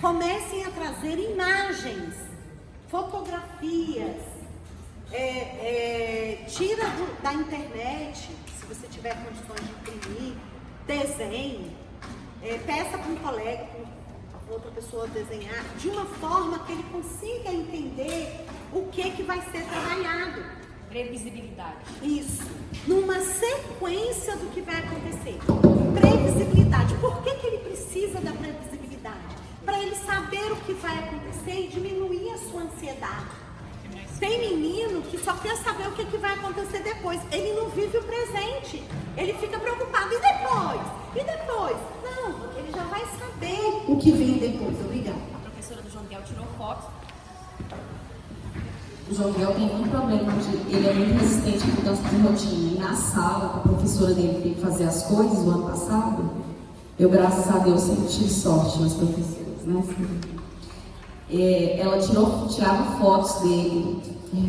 Comecem a trazer imagens, fotografias, tira da internet, se você tiver condições de imprimir, desenhe, peça para um colega, para outra pessoa desenhar, de uma forma que ele consiga entender o que vai ser trabalhado. Previsibilidade. Isso. Numa sequência do que vai acontecer. Previsibilidade. Por que ele precisa da previsibilidade? Para ele saber o que vai acontecer e diminuir a sua ansiedade. Tem menino que só quer saber o que vai acontecer depois. Ele não vive o presente. Ele fica preocupado. E depois? E depois? Não, ele já vai saber o que vem depois. Obrigada. A professora do João Miguel tirou fotos. O João Miguel tem muito problema, ele é muito resistente à mudança de rotina. E na sala, a professora dele veio fazer as coisas o ano passado. Eu, graças a Deus, sempre tive sorte nas professoras, né? Ela tirava fotos dele,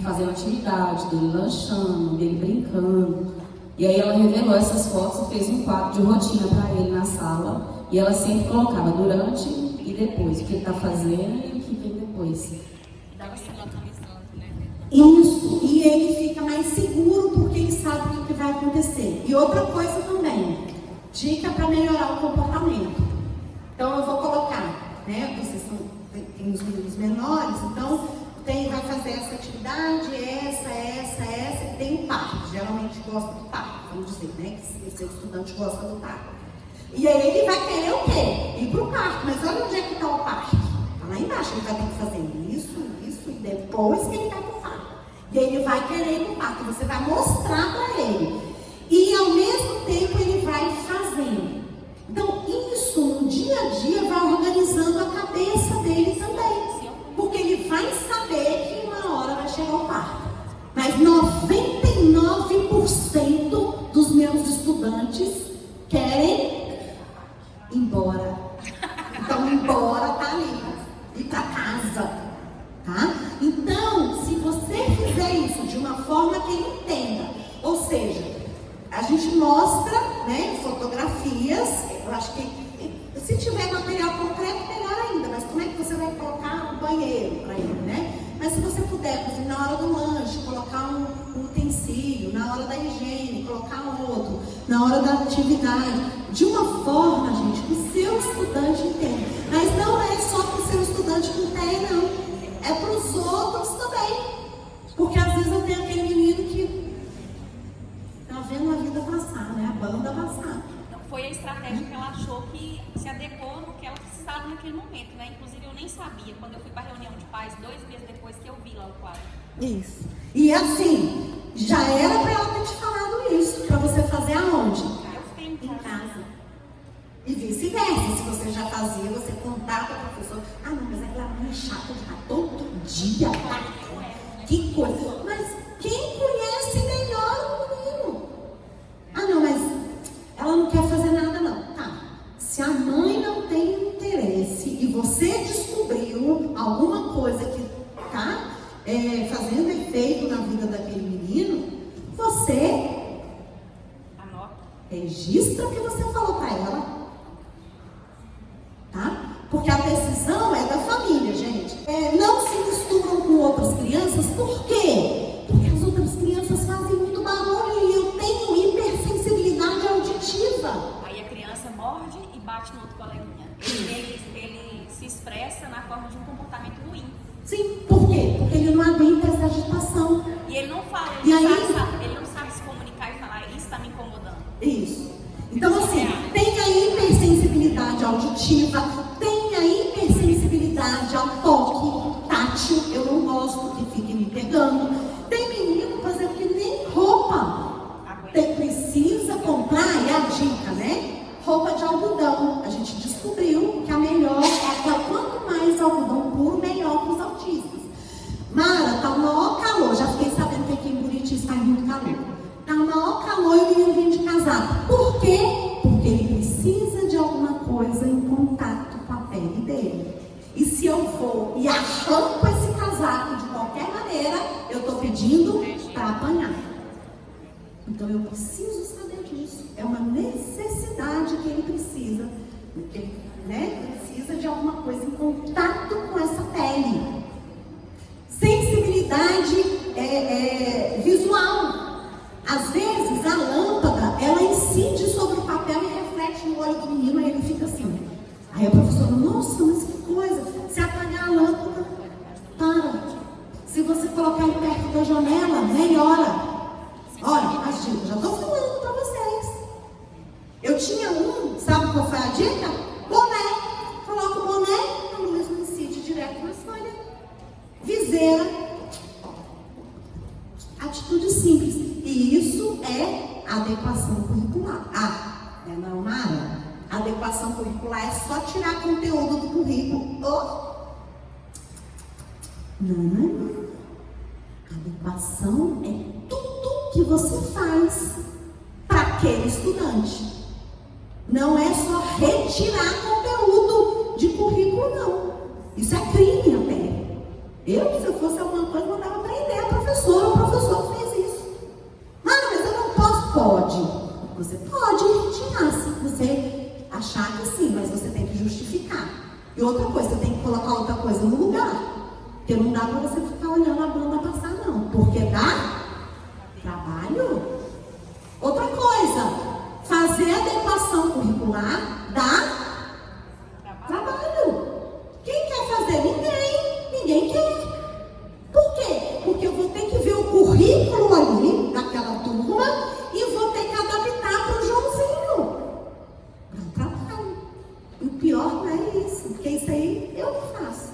fazendo atividade, dele lanchando, dele brincando. E aí ela revelou essas fotos e fez um quadro de rotina para ele na sala. E ela sempre colocava durante e depois, o que ele está fazendo e o que vem depois. Dava se atualizando, né? Isso, e ele fica mais seguro porque ele sabe o que vai acontecer. E outra coisa também, dica para melhorar o comportamento. Então eu vou colocar, né? Vocês tem os meninos menores, então vai fazer essa atividade, essa, e tem um parque. Geralmente gosta do parque, vamos dizer, né? Que esse estudante gosta do parque. E aí ele vai querer o quê? Ir pro parque, mas olha onde é que está o parque. Tá lá embaixo, ele vai ter que fazer isso, e depois que ele vai pro parque. E ele vai querer ir pro parque, você vai mostrar para ele. E ao mesmo tempo ele vai fazendo. Então isso no dia a dia vai organizando a cabeça dele também. Porque ele vai saber que uma hora vai chegar ao parque. Mas 99% dos meus estudantes querem ir embora. Então embora tá ali, ir para casa, tá? Então, se você fizer isso de uma forma que ele entenda, ou seja, a gente mostra, né, fotografias, eu acho que se tiver material concreto, melhor ainda, mas como é que você vai colocar um banheiro para ele, né? Mas se você puder, na hora do lanche, colocar um utensílio, na hora da higiene, colocar outro, na hora da atividade, de uma forma, gente, que o seu estudante entenda. Mas não é só para o seu estudante que entende, não. É para os outros também. Porque às vezes eu tenho aquele menino que tá vendo a vida passar, né? A banda passar. Então, foi a estratégia que ela achou que se adequou no que ela precisava naquele momento, né? Inclusive, eu nem sabia. Quando eu fui para a reunião de pais, 2 meses depois que eu vi lá o quadro. Isso. E assim, já era para ela ter te falado isso. Para você fazer aonde? Eu fiquei Em casa. E vice-versa. Se você já fazia, você contava para a professora. Ah, não, mas aquela mãe é chata de lá todo dia. Tá? Que coisa. Mas quem conhece melhor o menino? Ah, não, mas ela não quer fazer nada, não. Tá. Se a mãe não tem interesse e você descobriu alguma coisa que tá fazendo efeito na vida daquele menino, você anota, registra o que você falou para ela. Tá? Porque a decisão é da família, gente. Não se misturam com outras crianças, por quê? Porque as outras crianças fazem muito barulho e eu tenho hipersensibilidade auditiva. Aí a criança morde e bate no outro coleguinha. Ele se expressa na forma de um comportamento ruim. Sim, por quê? Porque ele não aguenta essa agitação. E ele não fala, E aí? ele não sabe se comunicar e falar, isso está me incomodando. Isso. Então, assim, tem a hipersensibilidade auditiva, tem a hipersensibilidade ao toque tátil. Eu não gosto que fique me pegando. Tem menino, por exemplo, que nem roupa precisa comprar, é a dica, né? Roupa de algodão. A gente descobriu que a melhor é aquela, quanto mais algodão puro, melhor para os autistas. Mara, tá o maior calor. Já fiquei sabendo que aqui em Buriti faz muito calor. Tá o maior calor e o menino vem de casaco. Por quê? Porque ele precisa de alguma coisa em contato com a pele dele. E se eu for e arranco esse casaco de qualquer maneira, eu estou pedindo para apanhar. Então eu preciso saber disso. É uma necessidade que ele precisa. Porque, né? Precisa de alguma coisa em contato. adequação curricular é só tirar conteúdo do currículo. Oh. Não. Adequação é tudo que você faz para aquele estudante. Não é só retirar conteúdo de currículo, não. Isso é crime até. Se eu fosse alguma coisa, mandava prender a professora. O professor fez isso. Mas eu não posso. Pode. Você pode retirar se você achar que sim, mas você tem que justificar. E outra coisa, você tem que colocar outra coisa no lugar. Porque não dá para você ficar olhando a banda passar, não. Porque dá trabalho. Outra coisa, fazer adequação curricular dá trabalho. Quem quer fazer? Ninguém quer. Por quê? Porque eu vou ter que ver o currículo ali, daquela turma, e vou ter que adaptar para o Joãozinho. Dá trabalho. E o pior não é isso, porque isso aí eu faço.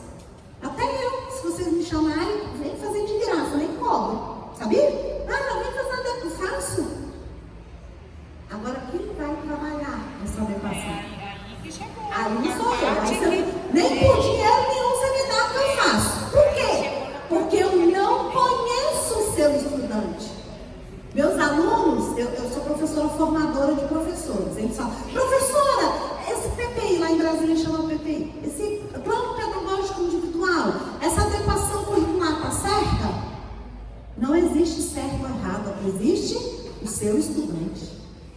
Até eu, se vocês me chamarem, vem fazer de graça, nem cobro. Sabia? Vem fazer adequação. Eu faço. Agora, quem vai trabalhar nessa adequação? Aí não sou eu. Nem por dinheiro nenhum você me dá o que eu faço. Por quê? Porque eu não conheço o seu estudante. Meus alunos, eu sou professora formadora de professores. Eles falam, professora, esse PPI lá em Brasília chama PPI, esse plano pedagógico individual, essa adequação curricular está certa? Não existe certo ou errado, existe o seu estudante.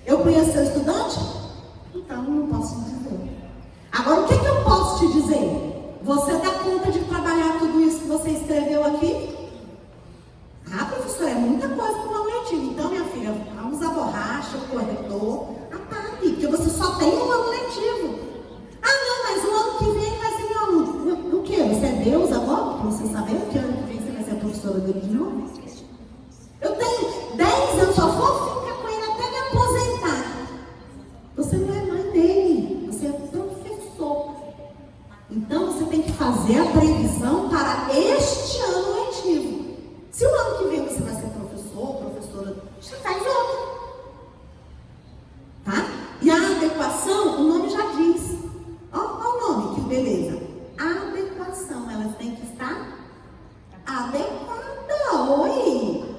Eu conheço seu estudante? Então não posso te dizer. Agora, o que eu posso te dizer? Você dá conta de trabalhar tudo isso que você escreveu aqui? Professora, é muita coisa para uma letiva. Então, minha filha, vamos a borracha, o corretor, apague, porque você só tem um ano letivo. Não, mas o ano que vem vai ser meu aluno. O quê? Você é Deus agora? Para você saber que ano que vem você vai ser professora dele de novo? Eu tenho 10 anos, só vou ficar com ele até me aposentar. Você não é mãe dele, você é professor. Então, você tem que fazer a previsão para este ano letivo. Se o ano que vem você vai ser professor, professora, você faz outro. Tá? E a adequação, o nome já diz. Olha o nome, que beleza. A adequação, elas têm que estar adequada. Oi!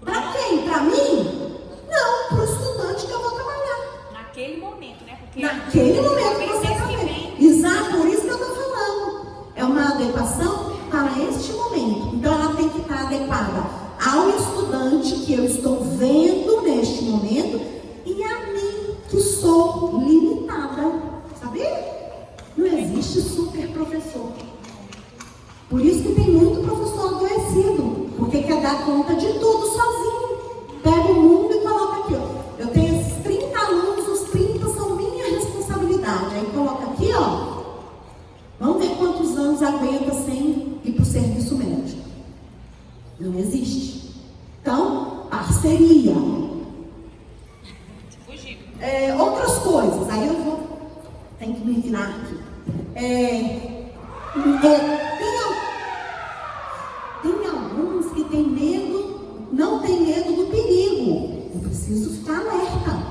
Para quem? Para mim? Não, para o estudante que eu vou trabalhar. Naquele momento, né? Porque naquele momento que você trabalha. Exato, por isso que eu estou falando. É uma adequação para este momento. Então, ela tem que estar adequada ao estudante que eu estou vendo neste momento e a mim, que sou limitada. Sabia? Não existe super professor. Por isso que tem muito professor adoecido, porque quer dar conta de tudo sozinho. Pega o mundo e coloca aqui, ó. Eu tenho esses 30 alunos, os 30 são minha responsabilidade. Aí coloca aqui, ó. Vamos ver quantos anos aguenta sem ir para o serviço médico. Não existe. Então, parceria. Outras coisas. Aí eu vou... Tem que me virar aqui. Tem alguns que têm medo, não tem medo do perigo. Eu preciso ficar alerta.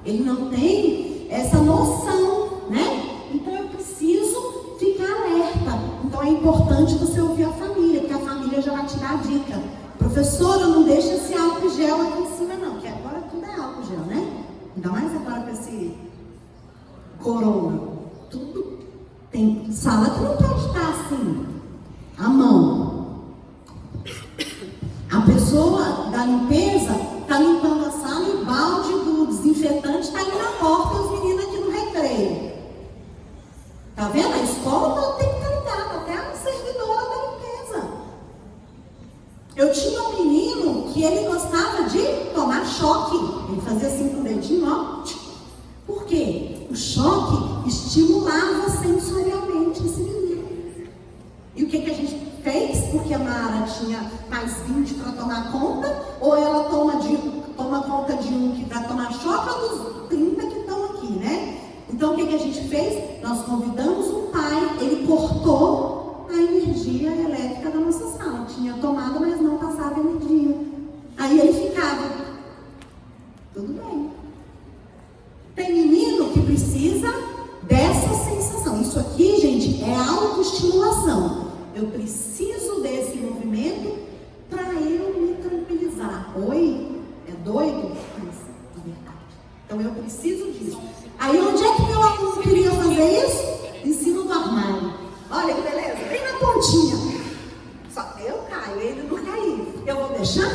Ele não tem essa noção, né? Então eu preciso ficar alerta. Então é importante você ouvir a família, porque a família já vai te dar a dica. Professora, não deixa esse álcool gel aqui em cima não, que agora tudo é álcool gel, né? Ainda mais agora com esse corona. Tudo tem sala que não pode estar assim, a mão. A pessoa da limpeza está limpando a sala e o balde do desinfetante está ali na porta e os meninos aqui no recreio. Tá vendo? A escola tem que estar ligada, até a servidora da limpeza. Eu tinha um menino que ele gostava de tomar choque. Ele fazia assim com o dedinho, ó. Por quê? O choque estimulava sensorialmente esse menino. E o que a gente fez? Porque a Mara tinha mais 20 para tomar conta, ou ela toma conta de um que vai tomar choque, ou dos 30 que estão aqui, né? Então o que a gente fez? Nós convidamos um pai, ele cortou a energia elétrica da nossa sala. Tinha tomada, mas não passava energia. Aí ele ficava. Tudo bem. Tem menino que precisa eu preciso desse movimento para eu me tranquilizar. Oi? É doido? Mas é verdade. Então eu preciso disso. Aí onde é que meu aluno queria fazer isso? Em cima do armário. Olha que beleza, bem na pontinha. Só eu caio, ele não caiu. Eu vou deixar?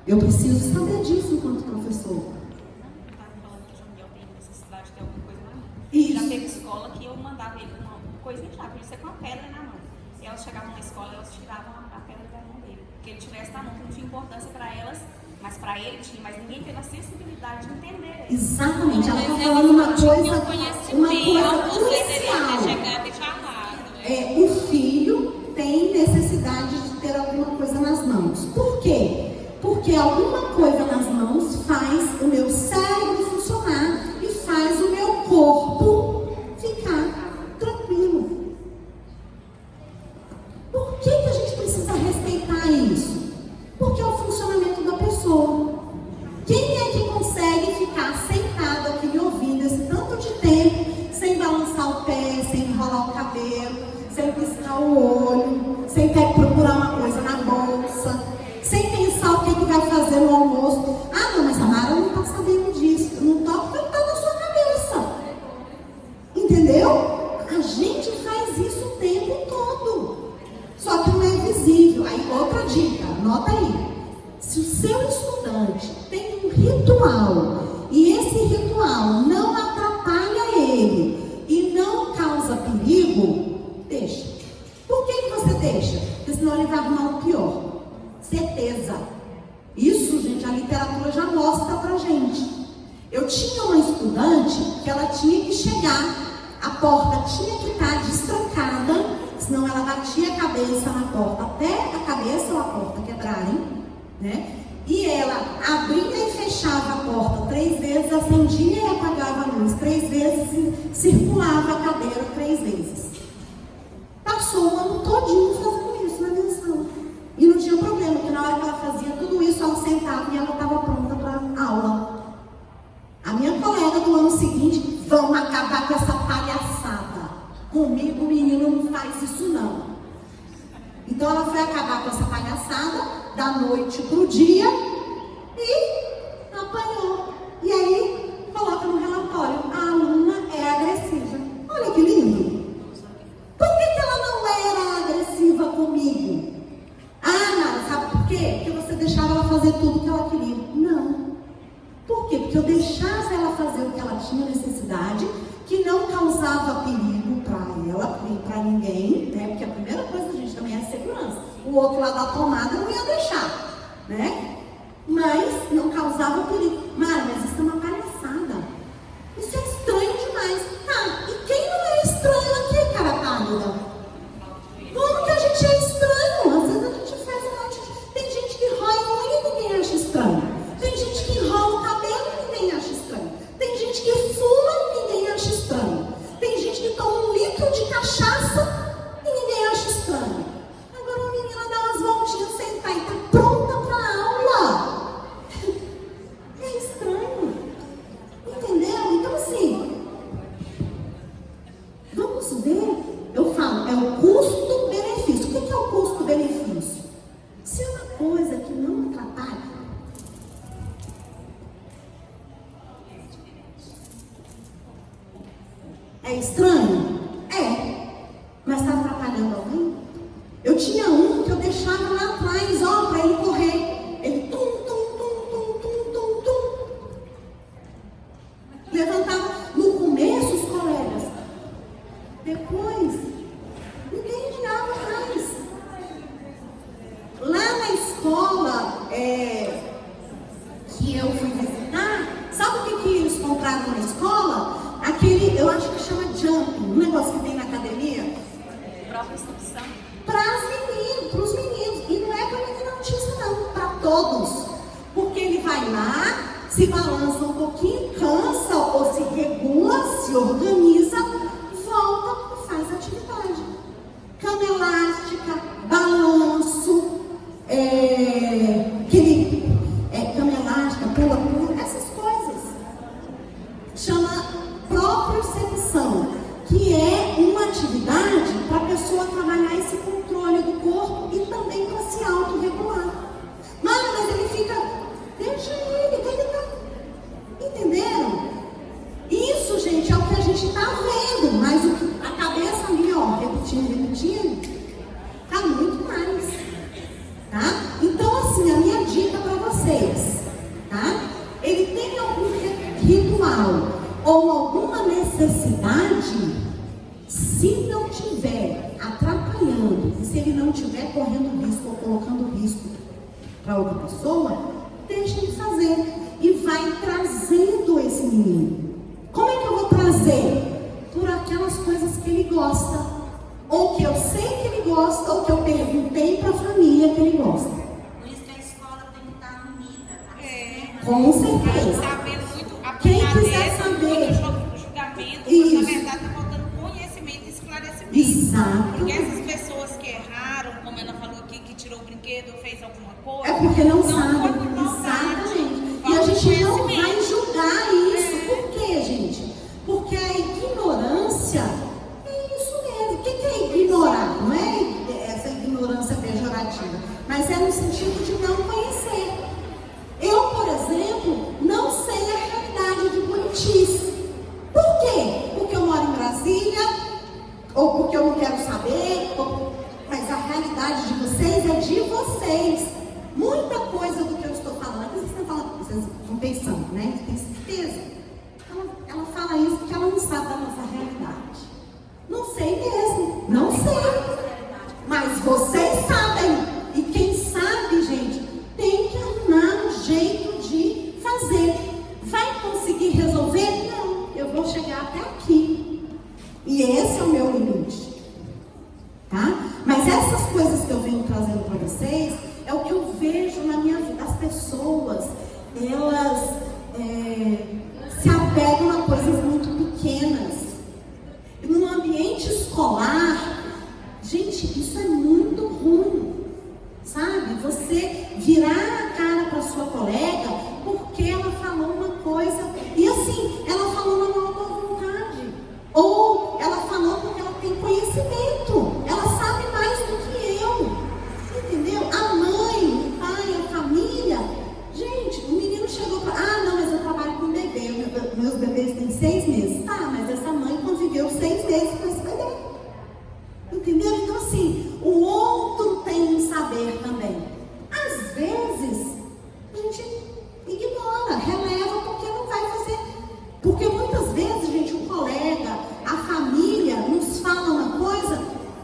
Eu preciso saber disso enquanto professor. Falando que o João Miguel tem necessidade de ter alguma coisa na mão. Isso. Já teve escola que eu mandava ele uma coisinha já, podia ser com a pedra na mão. E elas chegavam na escola e elas tiravam a pedra da mão dele. Que ele tivesse na mão, que não tinha importância para elas, mas para ele tinha. Mas ninguém teve a sensibilidade de entender. Exatamente, ela está Mas falando uma tinha coisa deveria crucial. ter chegado e falado. O filho tem necessidade de ter alguma coisa nas mãos. Por quê? Porque alguma coisa nas mãos faz o meu cérebro funcionar e faz o meu corpo ficar tranquilo. Por que a gente precisa respeitar isso? Porque é o funcionamento da pessoa. Quem é que consegue ficar sentado aqui me ouvindo esse tanto de tempo, sem balançar o pé, sem enrolar o cabelo, sem piscar o olho, sem ter que procurar uma coisa na bolsa, sem pensar o que vai fazer no almoço? Ah, não, mas a Mara não está sabendo disso. Não está porque está na sua cabeça. Entendeu? A gente faz isso o tempo todo. Só que não é visível. Aí, outra dica, anota aí. Se o seu estudante tem um ritual e esse ritual não atrapalha ele e não causa perigo, deixa. Por que você deixa? Porque senão ele vai arrumar o pior. Certeza. Isso, gente, a literatura já mostra pra gente. Eu tinha uma estudante que ela tinha que chegar, a porta tinha que estar destrancada, senão ela batia a cabeça na porta, até a cabeça ou a porta quebrarem, né? E ela abria e fechava a porta 3 vezes, acendia e apagava a luz 3 vezes e circulava a cadeira 3 vezes. Passou o ano todinho fazendo isso na minha sala. E não tinha problema, porque na hora que ela fazia tudo isso, ela sentava e ela estava pronta para a aula. A minha colega do ano seguinte, vamos acabar com essa palhaçada. Comigo, menino, não faz isso não. Então ela foi acabar com essa palhaçada, da noite para o dia, e apanhou. E aí, coloca no relatório, a aluna é agressiva. Olha que lindo. Por que ela não era agressiva comigo? Ah, Nara, sabe por quê? Porque você deixava ela fazer tudo o que ela queria. Não. Por quê? Porque eu deixava ela fazer o que ela tinha necessidade, que não causava perigo para ela, nem para ninguém, né? Porque a primeira coisa, gente, também é a segurança. O outro lado da tomada não ia deixar, né? Mas não causava perigo. Mara, mas isso é uma palhaçada. Isso é estranho demais. Ah, e quem não é estranho aqui, cara pálida? Como que a gente é estranho? Às vezes a gente faz um monte de... Tem gente que rói a unha e ninguém acha estranho. Tem gente que enrola o cabelo e ninguém acha estranho. Tem gente que fuma e ninguém acha estranho. Tem gente que toma 1 litro de cachaça e ninguém acha estranho. Agora a menina dá umas voltinhas, sentar e tá pronta para a aula. É estranho. Entendeu? Então assim, vamos ver. Eu falo, é o custo-benefício. O que é o custo-benefício? Se é uma coisa que não atrapalha, é estranho? É. Mas está atrapalhando alguém? Eu tinha um que eu deixava lá atrás, ó, para ele correr. Ele tum, tum, tum, tum, tum, tum, tum. Levantava. No começo, os colegas. Depois, ninguém ligava mais. Lá na escola que eu fui visitar, sabe o que eles compraram na escola? Aquele, eu acho que chama jumping, um negócio que tem na academia. Própria instrução. Para os meninos. E não é para menina autista não, para todos. Porque ele vai lá, se balança um pouquinho, cansa ou se regula, se organiza, volta e faz atividade. Cama elástica, balanço, cama elástica, pula, essas coisas. Chama propriocepção, que é uma atividade para a pessoa trabalhar esse controle. mentindo? Tá muito mais, tá? Então, assim, a minha dica para vocês, tá? Ele tem algum ritual ou alguma necessidade, se não tiver atrapalhando, e se ele não tiver correndo risco ou colocando risco para outra pessoa, deixa ele fazer e vai trazendo esse menino. Como é que eu vou trazer? Por aquelas coisas que ele gosta, ou que eu sei que ele gosta, ou que eu perguntei para a família que ele gosta. Por isso que a escola tem que estar unida, tá? Com certeza. Tá vendo muito Quem quiser saber, julgamento, isso. mas na verdade está faltando conhecimento e esclarecimento. Exato. Porque essas pessoas que erraram, como ela falou aqui, que tirou o brinquedo, fez alguma coisa, É porque não foi sabe. por maldade. Exatamente. E Falta a gente não conhecimento. vai julgar isso. Por quê, gente? Porque a ignorância é isso mesmo. O que é ignorar? Não é essa ignorância pejorativa, mas é no sentido de não conhecer. Eu, por exemplo, não sei a realidade de Buritis. Por quê? Porque eu moro em Brasília, ou porque eu não quero saber, mas a realidade de vocês é de vocês. Muita coisa do que eu estou falando, vocês estão falando, vocês estão pensando, né? Tem certeza? Ela fala isso porque ela não sabe da nossa realidade. Não sei mesmo, não sei. Mas vocês sabem. E quem sabe, gente, tem que arrumar um jeito de fazer. Vai conseguir resolver? Não, eu vou chegar até aqui. E esse é o meu limite. Tá? Mas essas coisas que eu venho trazendo para vocês é o que eu vejo na minha vida. As pessoas, elas se apegam a coisas muito pequenas. E no ambiente escolar, gente, isso é muito ruim. Sabe? Você virar a cara para sua colega porque ela falou uma coisa e assim, ela falou na maior boa vontade. Ou ela falou porque ela tem conhecimento. Ela sabe mais do que eu. Entendeu? A mãe, o pai, a família. Gente, o menino chegou para... Ah, não, mas eu trabalho com bebê. Meus bebês têm 6 meses. Tá, mas essa mãe conviveu 6 meses com esse bebê. Entendeu? Então assim, o outro tem um saber também. Às vezes, a gente ignora, releva porque não vai fazer. Porque muitas vezes, gente, o colega, a família nos fala uma coisa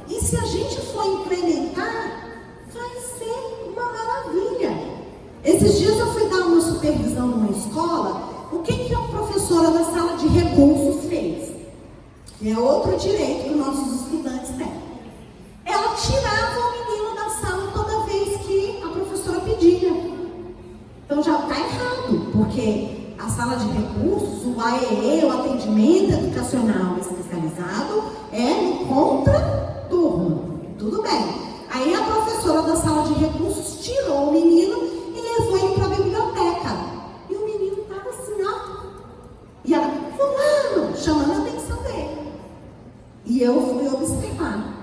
e se a gente for implementar, vai ser uma maravilha. Esses dias eu fui dar uma supervisão numa escola. O que a professora da sala de recursos fez? Que é outro direito que nossos estudantes têm. Ela tirava o menino da sala toda vez que a professora pedia. Então já está errado, porque a sala de recursos, o AEE, o atendimento educacional especializado, é no contraturno. Tudo bem. Aí a professora da sala de recursos tirou o menino e levou ele para a biblioteca. E o menino estava assim, ó. E ela, fulano, chamando a atenção dele. E eu fui observar.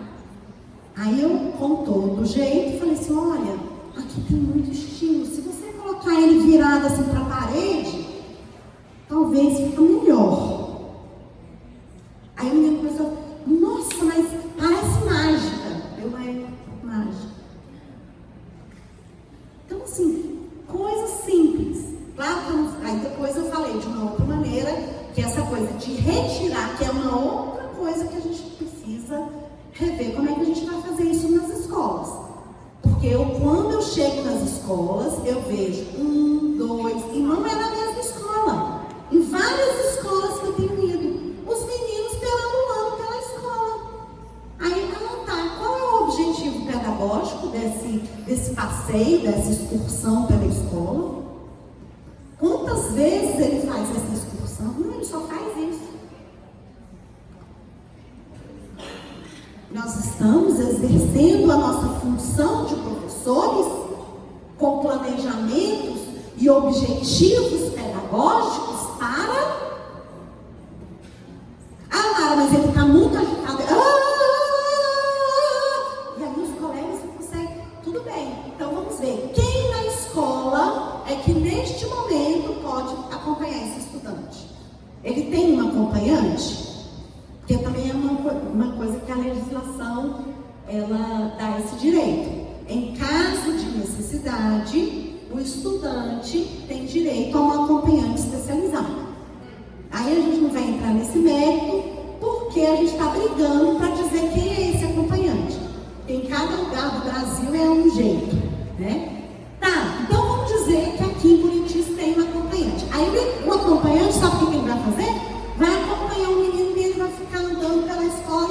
Aí eu, com todo jeito, falei assim, olha, aqui tem muito estímulo. Se você colocar ele virado assim para a parede, talvez fique melhor. Aí o menino começou, nossa, mas parece mágica. Eu, mágica. Então assim, coisas simples. Claro que eu, aí depois eu falei de uma outra maneira, que essa coisa de retirar, que é uma outra coisa que a gente precisa rever como é que a gente vai fazer isso nas escolas. Porque quando eu chego nas escolas, eu vejo 1, 2, e não é na mesma escola. Em várias escolas que eu tenho ido, os meninos perambulando pela escola. Aí anotar qual é o objetivo pedagógico desse passeio, dessa excursão pela escola. Quantas vezes ele faz essa excursão? Não, ele só faz isso. Nós estamos exercendo a nossa função de professores com planejamentos e objetivos pedagógicos para... Ah, Mara, mas ele está muito agitado. E aí os colegas não conseguem. Tudo bem, então vamos ver. Quem na escola é que neste momento pode acompanhar esse estudante? Ele tem um acompanhante? Porque também é uma coisa que a legislação ela dá esse direito. Em caso de necessidade, o estudante tem direito a um acompanhante especializado. Aí a gente não vai entrar nesse mérito, porque a gente está brigando para dizer quem é esse acompanhante. Em cada lugar do Brasil é um jeito, né? Tá, então vamos dizer que aqui em Buritis tem um acompanhante. Aí o acompanhante, sabe o que ele vai fazer? Vai acompanhar o menino e ele vai ficar andando pela escola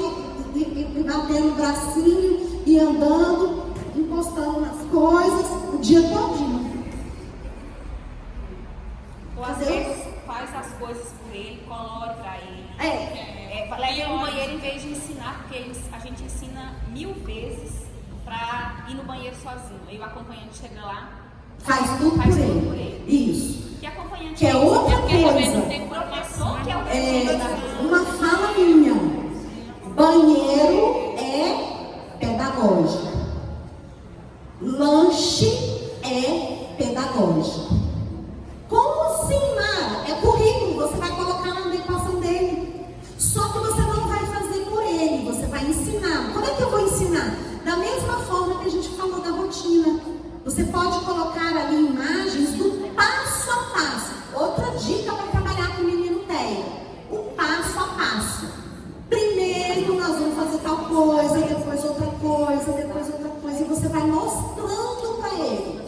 e batendo o bracinho e andando, encostando nas coisas o dia todinho. Ou às vezes faz as coisas por ele, colore pra ele. Leva no banheiro em vez de ensinar, porque a gente ensina 1000 vezes pra ir no banheiro sozinho. Aí o acompanhante chega lá, Faz tudo por ele. Isso. Que acompanhante Que é outra coisa. Tem professor que é o Uma fala minha. Banheiro é pedagógico. Lanche é pedagógico. Como assim, Mara? É currículo, você vai colocar na adequação dele. Só que você não vai fazer por ele, você vai ensinar. Como é que eu vou ensinar? Da mesma forma que a gente falou da rotina. Você pode colocar ali imagens do passo a passo. Outra dica para trabalhar com o menino TEA. O passo a passo. Primeiro nós vamos fazer tal coisa, depois outra coisa, depois outra coisa. E você vai mostrando para ele.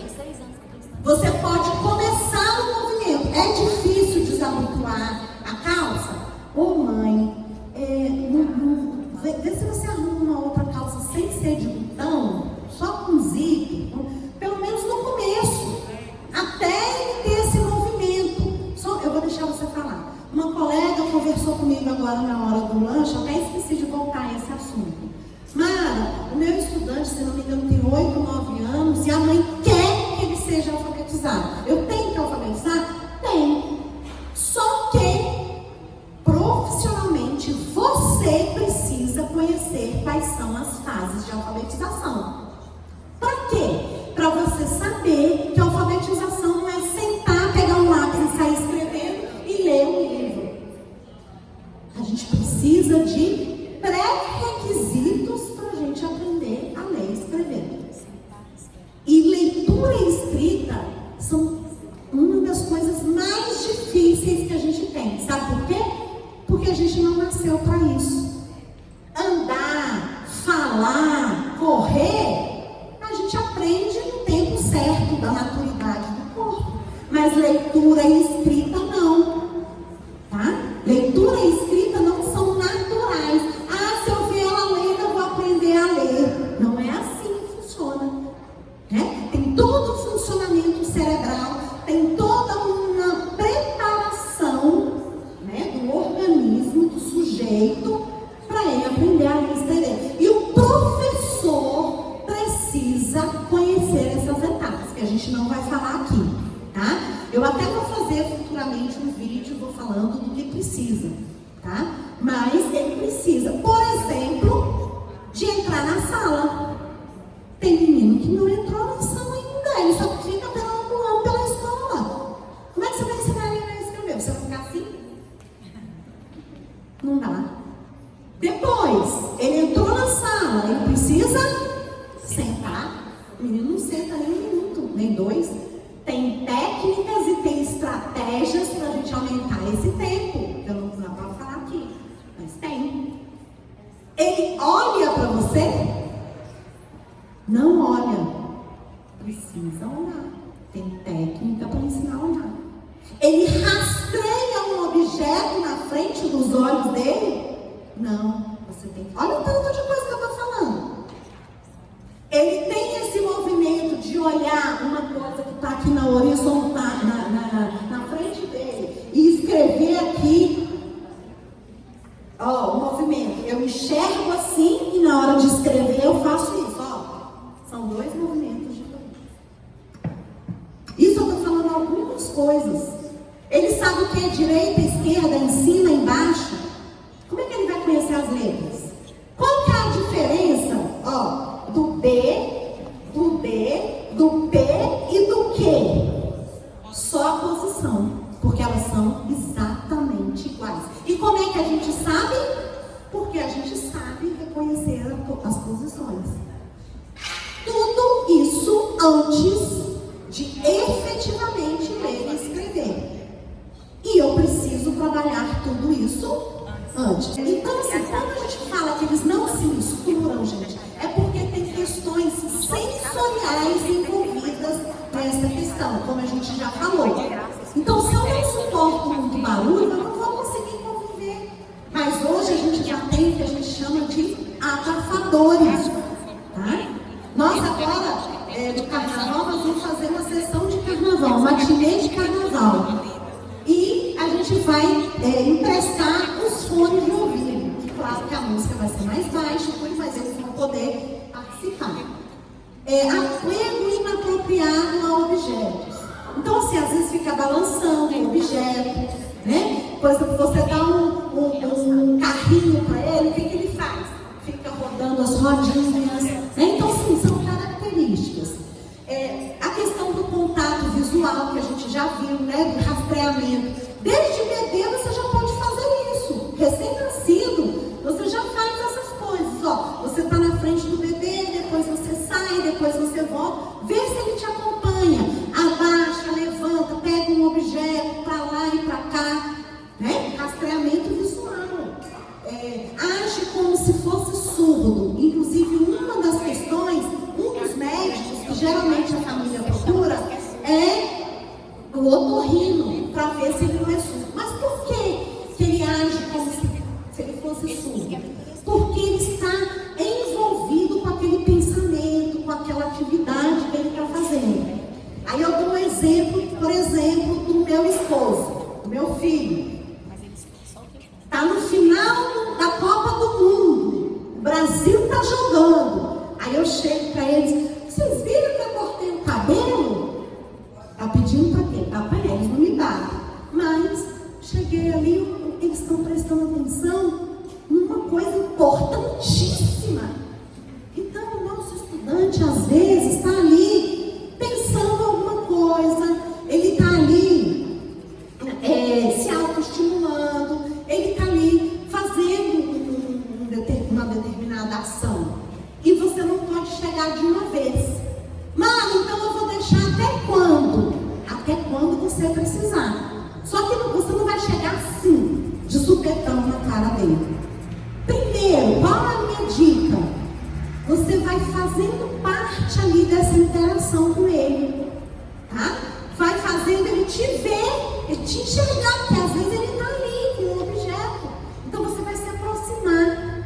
Você pode começar no movimento. É difícil desabotoar a calça? Ô mãe, vê se você arruma uma outra calça sem ser de botão, só com zíper, pelo menos no começo, até ele ter esse movimento. Eu vou deixar você falar. Uma colega conversou comigo agora na hora do lanche, até esqueci de voltar a esse assunto. Mara, o meu estudante, se não me engano, tem 8, 9 anos e a mãe quer que ele seja alfabetizado. Eu tenho que alfabetizar? Tenho. Só que, profissionalmente, você precisa conhecer quais são as fases de alfabetização. Para quê? Para você saber que a alfabetização não é sentar, pegar um lápis e sair escrevendo e ler um livro. A gente precisa de pré-requisitos para a gente aprender a ler e escrever. E leitura e escrita são uma das coisas mais difíceis que a gente tem. Sabe por quê? Porque a gente não nasceu para isso. Andar, falar, correr, a gente aprende no tempo certo da maturidade do corpo. Mas leitura e escrita não. Tá? Leitura e escrita não são naturais. Se eu ver ela lendo, eu vou aprender a ler. Não é assim que funciona. Né? Tem todo o funcionamento cerebral, tem toda uma preparação, né, do organismo, do sujeito, para ele aprender a ler e escrever. E o professor precisa conhecer essas etapas, que a gente não vai falar aqui. Tá? Eu até vou fazer futuramente um vídeo, vou falando do que precisa. Tá? Mas ele precisa, por exemplo, de entrar na sala. Tem menino que não entrou na sala ainda, ele só fica perambulando pela escola. Como é que você vai ensinar ele a escrever? Você vai ficar assim? Não dá. Depois, ele entrou na sala, ele precisa sentar. O menino não senta nem 1 minuto, nem 2. Tem técnicas e tem estratégias para a gente aumentar esse tempo. Eu não vou falar aqui, mas tem. Ele olha para você? Não olha. Precisa olhar. Tem técnica para ensinar a olhar. Ele rastreia um objeto na frente dos olhos dele? Não. Você tem. Olha o tanto de coisa que eu estou falando. Ele tem esse movimento de olhar uma coisa que está aqui na horizontal, na frente dele, e escrever aqui. O movimento. Eu enxergo assim e na hora de escrever eu faço isso. São 2 movimentos diferentes. Isso eu estou falando algumas coisas. Ele sabe o que é direita, esquerda, em cima, embaixo. Como é que ele vai conhecer as letras? Qual que é a diferença? Do B, do D, do P e do Q. Só a posição, porque elas são exatamente iguais. E como é que a gente sabe? Porque a gente sabe reconhecer as posições. questões. Tudo isso antes de efetivamente ler e escrever. E eu preciso trabalhar tudo isso antes. Então, assim, quando a gente fala que eles não se misturam, gente, é porque tem questões sensoriais envolvidas nessa questão, como a gente já falou. Então, se eu não suporto muito barulho, eu não vou conseguir conviver. Mas hoje a gente já tem o que a gente chama de abafadores. Tá? Nós agora, do carnaval, nós vamos fazer uma sessão de carnaval, uma matinê de carnaval. E a gente vai emprestar os fones de ouvido. Claro que a música vai ser mais baixa, mas eles vão poder participar. Apego inapropriado a objetos. Então, assim, às vezes fica balançando o objeto, né? Por exemplo, você dá um carrinho para ele, o que ele faz? Fica rodando as rodinhas, né? Então, sim, são características. A questão do contato visual, que a gente já viu, né? Do rastreamento. Desde bebê você já pode fazer isso. Recém-nascido, você já faz essas coisas. Ó, você está na frente do bebê, depois você sai, depois você volta. Vê se ele te acompanha. Abaixa, levanta, pega um objeto para lá e para cá. Né? Rastreamento visual. Age como se fosse surdo. Inclusive, uma das questões, um dos médicos que geralmente a família procura é o otorrino, para ver se ele não é surdo. Mas por que ele age como se ele fosse surdo? Porque ele está envolvido com aquele pensamento, com aquela atividade que ele está fazendo. Aí eu dou um exemplo, por exemplo, do meu esposo, do meu filho. Está no final da Copa do Mundo. O Brasil está jogando. Aí eu chego para eles: vocês viram que eu cortei o cabelo? Está pedindo para quê? Tá para eles, não me dá. Mas cheguei ali, eles estão prestando atenção numa coisa importantíssima. Então o nosso estudante às vezes está ali pensando alguma coisa, ele está ali se autoestimulando, ele está ali fazendo uma determinada ação. E você não pode chegar de uma vez. Mano, então eu vou deixar até quando? Até quando você precisar. Só que você não vai chegar assim, de supetão na cara dele. Primeiro, qual é a minha dica? Você vai fazendo parte ali dessa interação com ele. Tá? Vai fazendo ele te ver, ele te enxergar, porque às vezes ele está ali com um objeto. Então você vai se aproximar.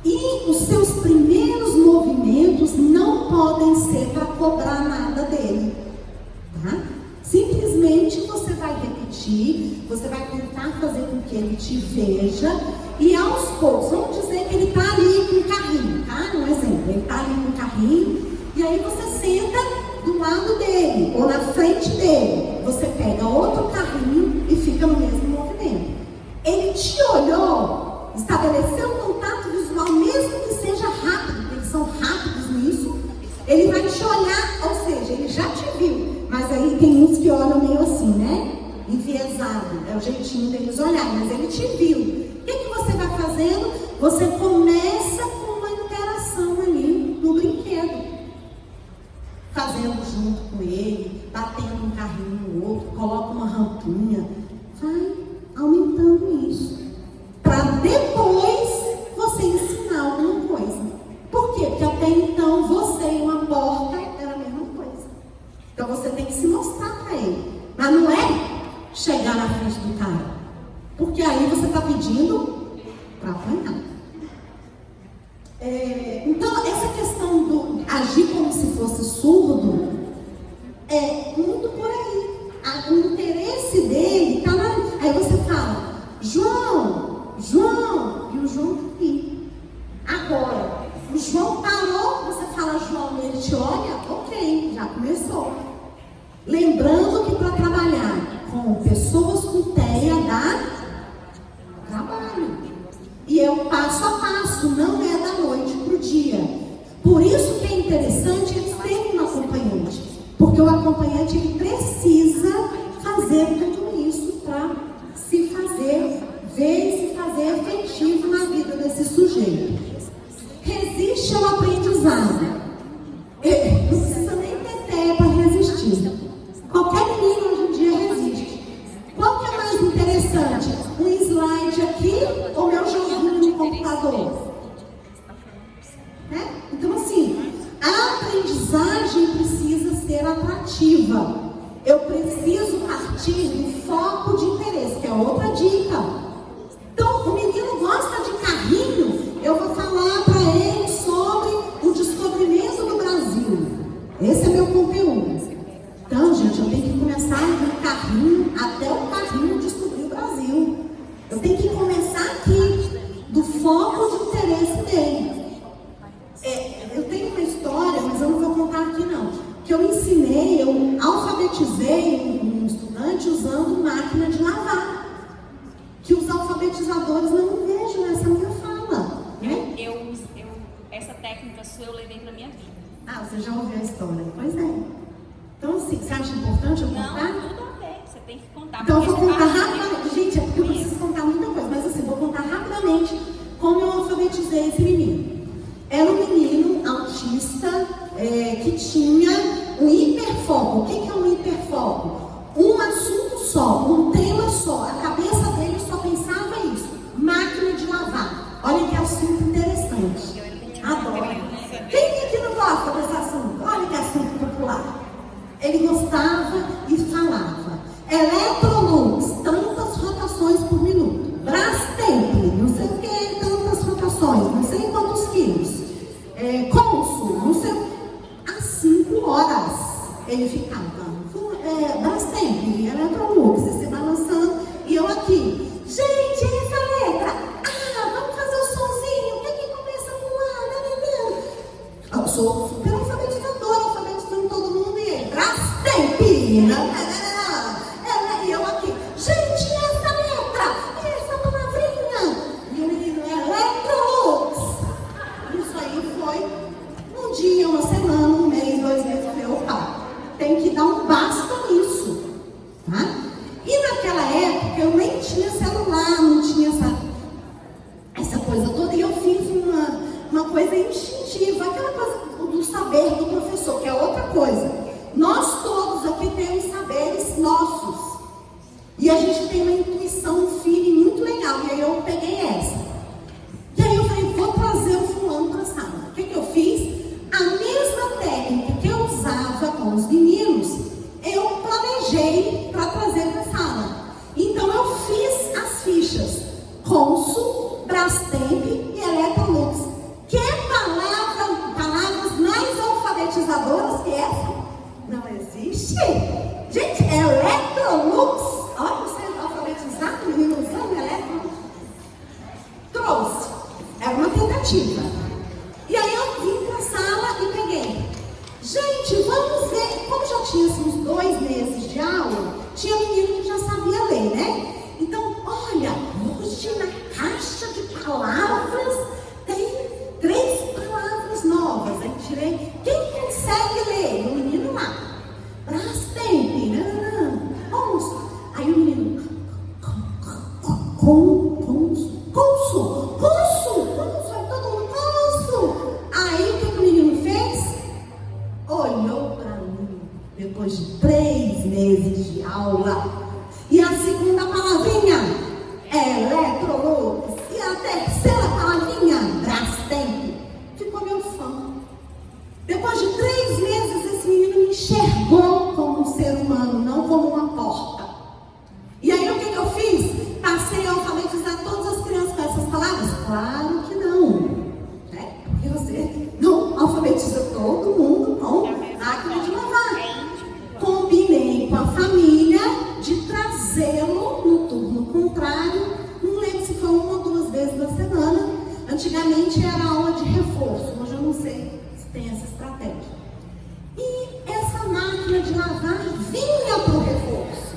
E os seus primeiros movimentos não podem ser para cobrar nada dele. Tá? Simplesmente você vai repetir, você vai tentar fazer com que ele te veja. E aos poucos, vamos dizer que ele está ali com o carrinho, tá? Um exemplo, ele está ali com o carrinho. E aí você senta do lado dele, ou na frente dele. Você pega outro carrinho e fica no mesmo movimento. Ele te olhou, estabeleceu um contato visual, mesmo que seja rápido, eles são rápidos nisso. Ele vai te olhar, ou seja, ele já te viu. Mas aí tem uns que olham meio assim, né? Enviesado, é o jeitinho deles olharem, mas ele te viu. O que você vai fazendo? Você começa com uma interação ali no brinquedo. Fazendo junto com ele, batendo um carrinho no outro, coloca uma rampinha. Vai aumentando isso. Para depois você ensinar alguma coisa. Por quê? Porque até então você e uma porta era a mesma coisa. Então você tem que se mostrar para ele. Mas não é chegar na frente do cara. Porque aí você está pedindo para apanhar. Então, essa questão do agir como se fosse surdo é muito por aí. O interesse dele está lá. Aí você fala: João, João, e o João está aqui. Agora, o João parou, você fala João, e ele te olha, ok, já começou. Lembrando que para trabalhar com pessoas com TEA dá trabalho. E é o passo a passo, não é da noite para o dia. Por isso que é interessante eles terem um acompanhante. Porque o acompanhante ele precisa fazer tudo isso para se fazer, ver e se fazer efetivo na vida desse sujeito. Resiste ao aprendizado. aprendizado. Não precisa nem ter fé para resistir. Qualquer menino hoje em dia resiste. Qual que é mais interessante? Um slide aqui ou meu joguinho no computador? Então, assim, a aprendizagem precisa ser atrativa. Eu preciso partir do foco de interesse, que é outra dica. Então, o menino gosta de carrinho, eu vou falar para ele sobre o descobrimento do Brasil. Esse é meu conteúdo. Então, gente, eu tenho que começar do carrinho até o carrinho descobrir o Brasil. Eu tenho que começar aqui, do foco de interesse dele. Eu tenho uma história, mas eu não vou contar aqui não, que eu ensinei, eu alfabetizei um estudante usando máquina de lavar, que os alfabetizadores não vejam nessa minha fala, né? Essa técnica sua eu levei pra minha vida. Ah, você já ouviu a história? Pois é. Então, assim, você acha importante eu contar? Não, tudo a ver, você tem que contar. Então, eu vou porque contar você rapidamente. Gente, é porque eu preciso contar muita coisa, mas assim, vou contar rapidamente como eu alfabetizei esse menino. Era um menino autista que tinha um hiperfoco. O que é um hiperfoco? Um assunto só, um tema só. A cabeça dele só pensava isso. Máquina de lavar. Olha que assunto interessante. Adoro. Quem aqui não gosta desse assunto? Olha que assunto popular. Ele gostava e falava. Electrolux, tantas rotações por minuto. Brastemp, não sei o que, tantas rotações, não sei quantos quilos. Consul, não sei. Às 5 horas ele ficava. Brastemp, Electrolux, se balançando. E eu aqui. Gente, essa letra. Vamos fazer o sonzinho. O que começa com A? Eu sou super alfabetizadora, alfabetizando todo mundo. E ele, Brastemp. E eu aqui. Gente, essa letra. Essa palavrinha. E o menino, Electrolux. Isso aí foi um dia, uma semana, um mês, 2 meses. Eu falei, opa, tem que dar um basta nisso. Tá? E naquela época eu nem tinha celular, não tinha essa coisa toda. E eu fiz uma coisa instintiva, aquela coisa do saber do professor, que é outra coisa. Nós todos aqui temos saberes nossos. E a gente tem uma intuição, um feeling muito legal. E aí eu peguei essa. E aí eu falei, vou trazer o fulano para a sala. O que eu fiz? A mesma técnica que eu usava com os meninos, eu planejei para trazer para a sala. Então eu fiz as fichas Consul, Brastemp e Electrolux. Que palavras mais alfabetizadoras que essa? Não existe? Gente, Electrolux. Olha, você é alfabetizado, menino usando Electrolux. Trouxe. Era uma tentativa. E aí eu vim para a sala e peguei. Gente, vamos ver. Como já tinha uns 2 meses de aula, tinha menino que já sabia ler, né? Então, olha, hoje na caixa de palavras tem 3 palavras novas. Aí tirei. Quem consegue ler? O menino lá. Brastemp. Consul. Aí o menino. Consul. Aí todo mundo. Consul. Aí o que o menino fez? Olhou para mim. Depois de 3 meses de aula. E a segunda palavrinha, Electrolux. E a terceira palavrinha, Brastemp. Ficou meu fã. Depois de 3 meses, esse menino me enxergou como um ser humano, não como uma porta. E aí o que eu fiz? Passei a alfabetizar todas as crianças com essas palavras? Claro que não. Porque você não alfabetiza todo mundo com máquina de lavar. Combinei com a família de trazê-lo no turno contrário. Não lembro se foi 1 ou 2 vezes na semana. Antigamente era aula de reforço. Hoje eu não sei se tem essa estratégia. E essa máquina de lavar vinha para o reforço.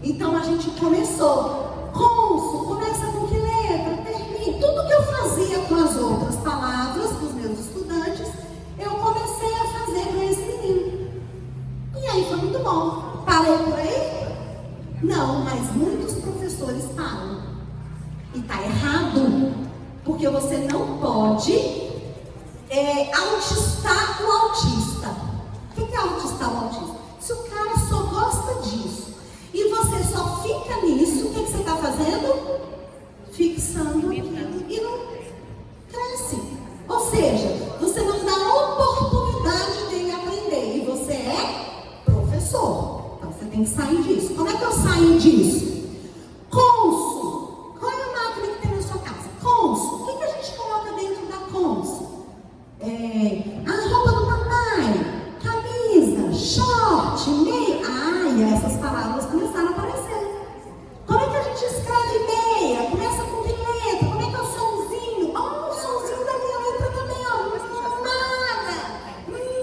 Então a gente começou. Consul, começa com que letra? Termina. Tudo que eu fazia com as outras palavras dos meus estudantes, eu comecei a fazer para esse menino. E aí foi muito bom. Parei por aí? Não, mas muitos professores param. E está errado. Porque você não pode reforçar o autismo. Se o cara só gosta disso e você só fica nisso, o que você está fazendo? Fixando aquilo e não cresce. Ou seja, você não dá a oportunidade dele aprender. E você é professor. Então você tem que sair disso. Como é que eu saio disso? Consul. Qual é a máquina que tem na sua casa? Consul. O que a gente coloca dentro da Consul? A roupa do papai, camisa, short, meia. E essas palavras começaram a aparecer. Como é que a gente escreve meia? Começa com que letra? Como é que é o sonzinho? O sonzinho da minha letra também,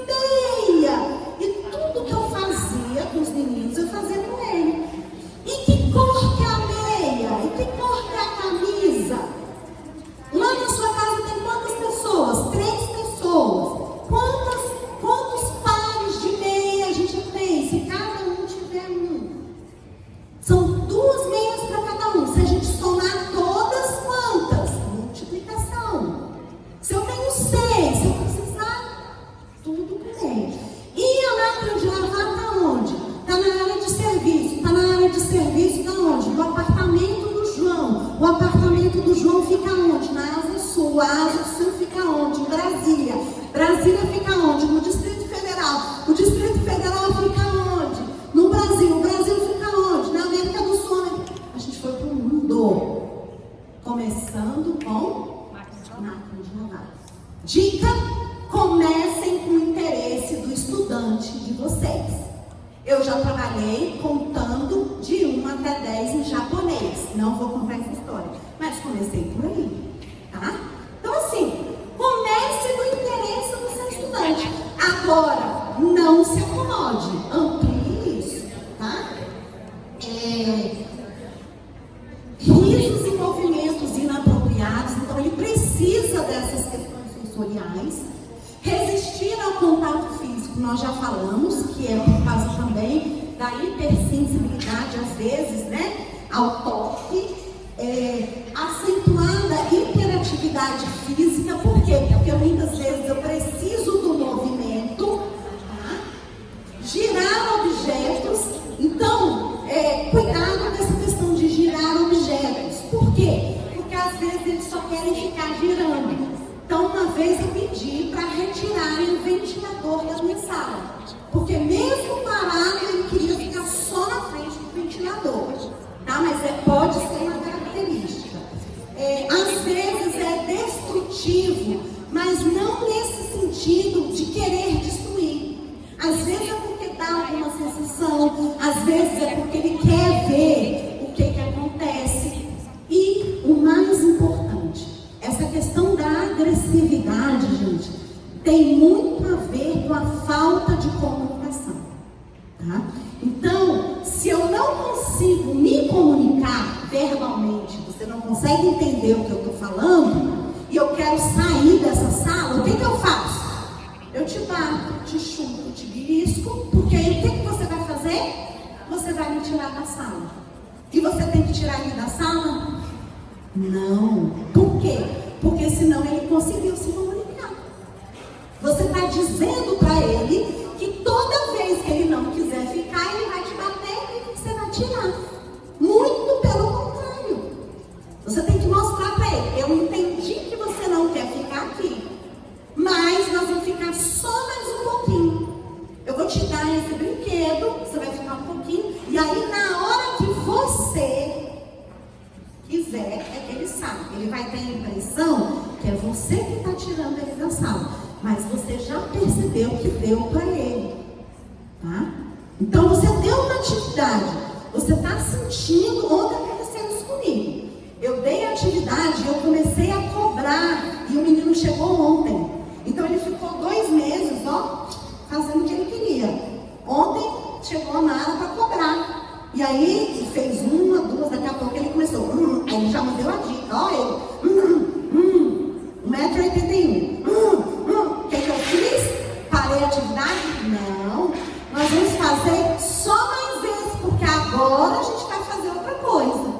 meia. E tudo que eu fazia com os meninos, eu fazia com ele. E que cor que é a meia? E que cor que é a camisa? Lá na sua casa tem quantas pessoas? 3 pessoas. Quantos pares de meia a gente tem? Se cada um tiver um. São 2 meias para cada um. Se a gente somar todas, quantas? Multiplicação. Se eu tenho 6, se eu precisar, tudo com meia. E a máquina de lavar está onde? Está na área de serviço. Está na área de serviço está onde? No apartamento do João. O apartamento do João fica onde? Na Asa Sul. A Asa Sul fica onde? Em Brasília. Brasília fica onde? No Distrito Federal. O Distrito Federal fica onde? No Brasil. O Brasil fica onde? Na América do Sul. A gente foi para o mundo. Começando com máquina de lavar. Dica: comecem com o interesse do estudante de vocês. Eu já trabalhei contando de 1 até 10 em japonês. Não vou contar essa história, mas comecei por aí, tá? Então assim, comece do interesse do seu estudante. Agora, não se acomode, amplie isso, tá? Risos e movimentos inapropriados, então ele precisa dessas questões sensoriais. Resistir ao contato físico, nós já falamos, que é por causa também da hipersensibilidade, às vezes, né, ao toque. Acentuada hiperatividade física, por quê? Porque muitas vezes eu preciso do movimento, tá? Girar objetos. Então, cuidado com essa questão de girar objetos. Por quê? Porque às vezes eles só querem ficar girando. Então, uma vez eu pedi para retirarem o ventilador da minha sala. Porque mesmo parado, ele queria ficar só na frente do ventilador. Tá? Mas pode ser uma característica. Às vezes é destrutivo, mas não nesse sentido de querer destruir. Às vezes é porque dá alguma sensação, às vezes é porque ele quer ver o que acontece. E o mais importante, essa questão da agressividade, gente, tem muito a ver com a falta de comunicação, tá? Então, se eu não consigo me comunicar verbalmente, você não consegue entender o que eu estou falando, e eu quero sair dessa sala, o que eu faço? Eu te bato, te chuto, te belisco, porque aí o que você vai fazer? Você vai me tirar da sala. E você tem que tirar ele da sala? Não. Por quê? Porque senão ele conseguiu se comunicar. Você está dizendo para ele que toda vez que ele não quiser ficar, ele vai te bater e você vai tirar. Muito pelo contrário. Você tem que mostrar para ele: eu entendi que você não quer ficar aqui, mas nós vamos ficar só mais um pouquinho. Eu vou te dar esse brinquedo, você vai ficar um pouquinho, e aí na hora que você quiser, é que ele sai. Ele vai ter a impressão que é você que está tirando ele da sala, mas você já percebeu que deu para ele, tá? Então você deu uma atividade, você está sentindo. Ontem aconteceu isso comigo. Eu dei a atividade, eu comecei a cobrar, e o menino chegou ontem. Então ele ficou 2 meses, fazendo o que ele queria. Ontem chegou na área para cobrar. E aí fez 1, 2, daqui a pouco ele começou. Aí ele já me deu a dica. Ele 1,81 m. O que eu fiz? Parei a atividade? Não. Nós vamos fazer só mais esse, porque agora a gente vai fazer outra coisa.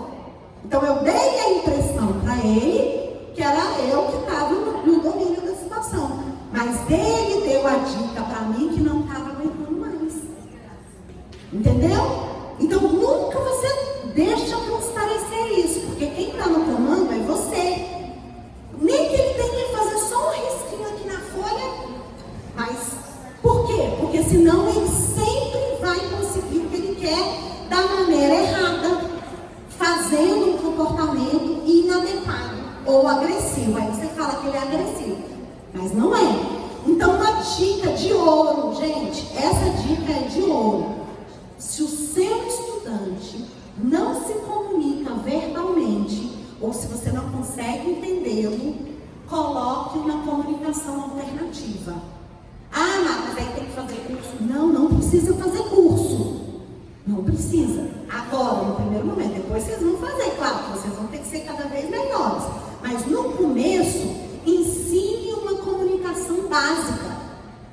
Então eu dei a impressão para ele que era eu que estava no domínio da situação. Mas ele deu a dica para mim que não estava aguentando mais. Entendeu? Então nunca você deixa transparecer isso, porque quem está no comando é você. Nem que ele tenha que fazer só um risquinho aqui na folha, mas por quê? Porque senão ele sempre vai conseguir o que ele quer da maneira errada, fazendo um comportamento inadequado ou agressivo. Aí você fala que ele é agressivo, mas não é. Então uma dica de ouro, gente, essa dica é de ouro. Se o seu estudante não se comunica verbalmente, ou se você não consegue entendê-lo, coloque uma comunicação alternativa. Ah, mas aí tem que fazer curso. Não, não precisa fazer curso. Não precisa. Agora, no primeiro momento, depois vocês vão fazer, claro que vocês vão ter que ser cada vez melhores. Mas no começo, ensine uma comunicação básica.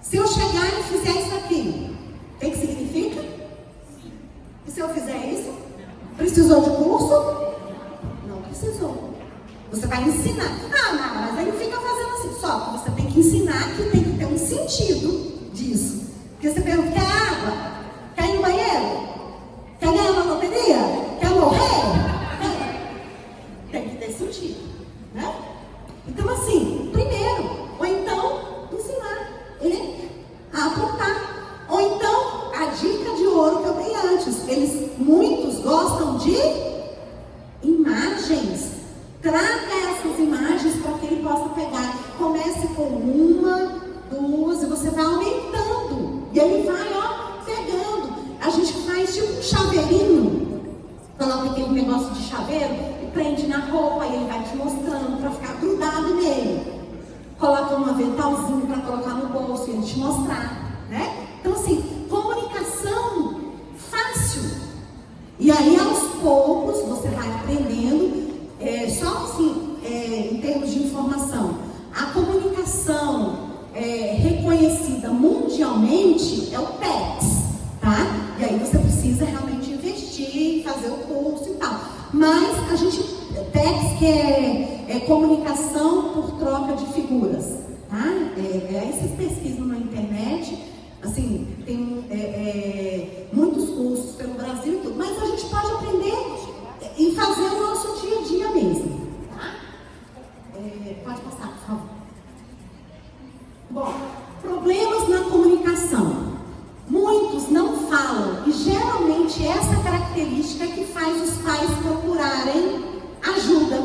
Se eu chegar e fizer isso aqui, o que significa? E se eu fizer isso? Precisou de curso? Não precisou. Você vai ensinar. Ah, não, mas aí fica fazendo assim. Só que você tem que ensinar que tem que ter um sentido disso. Porque você pergunta, quer água? Quer ir no banheiro? Quer ganhar uma loteria? Quer morrer? Tem que ter sentido, né? Então assim, primeiro, ou então ensinar ele a apontar. Ou então, a dica de ouro que eu dei antes, muitos gostam de imagens. Traga essas imagens para que ele possa pegar. Comece com 1, 2, e você vai aumentando. E ele vai, ó, pegando. A gente faz tipo um chaveirinho. Coloca aquele negócio de chaveiro e prende na roupa, e ele vai te mostrando para ficar grudado nele. Coloca um aventalzinho para colocar no bolso e ele te mostrar, né? Então assim, comunicação fácil. E aí aos poucos você vai aprendendo. Só assim, em termos de informação, a comunicação reconhecida mundialmente é o PECS, tá? E aí você precisa realmente investir, fazer o curso e tal. Mas a gente, PECS que é comunicação por troca de figuras, tá? Aí vocês pesquisam na internet, assim, tem muitos cursos pelo Brasil e tudo, mas a gente pode aprender e fazer o nosso dia a dia mesmo, tá? Pode passar, por favor. Bom, problemas na comunicação. Muitos não falam, e geralmente essa característica é que faz os pais procurarem ajuda.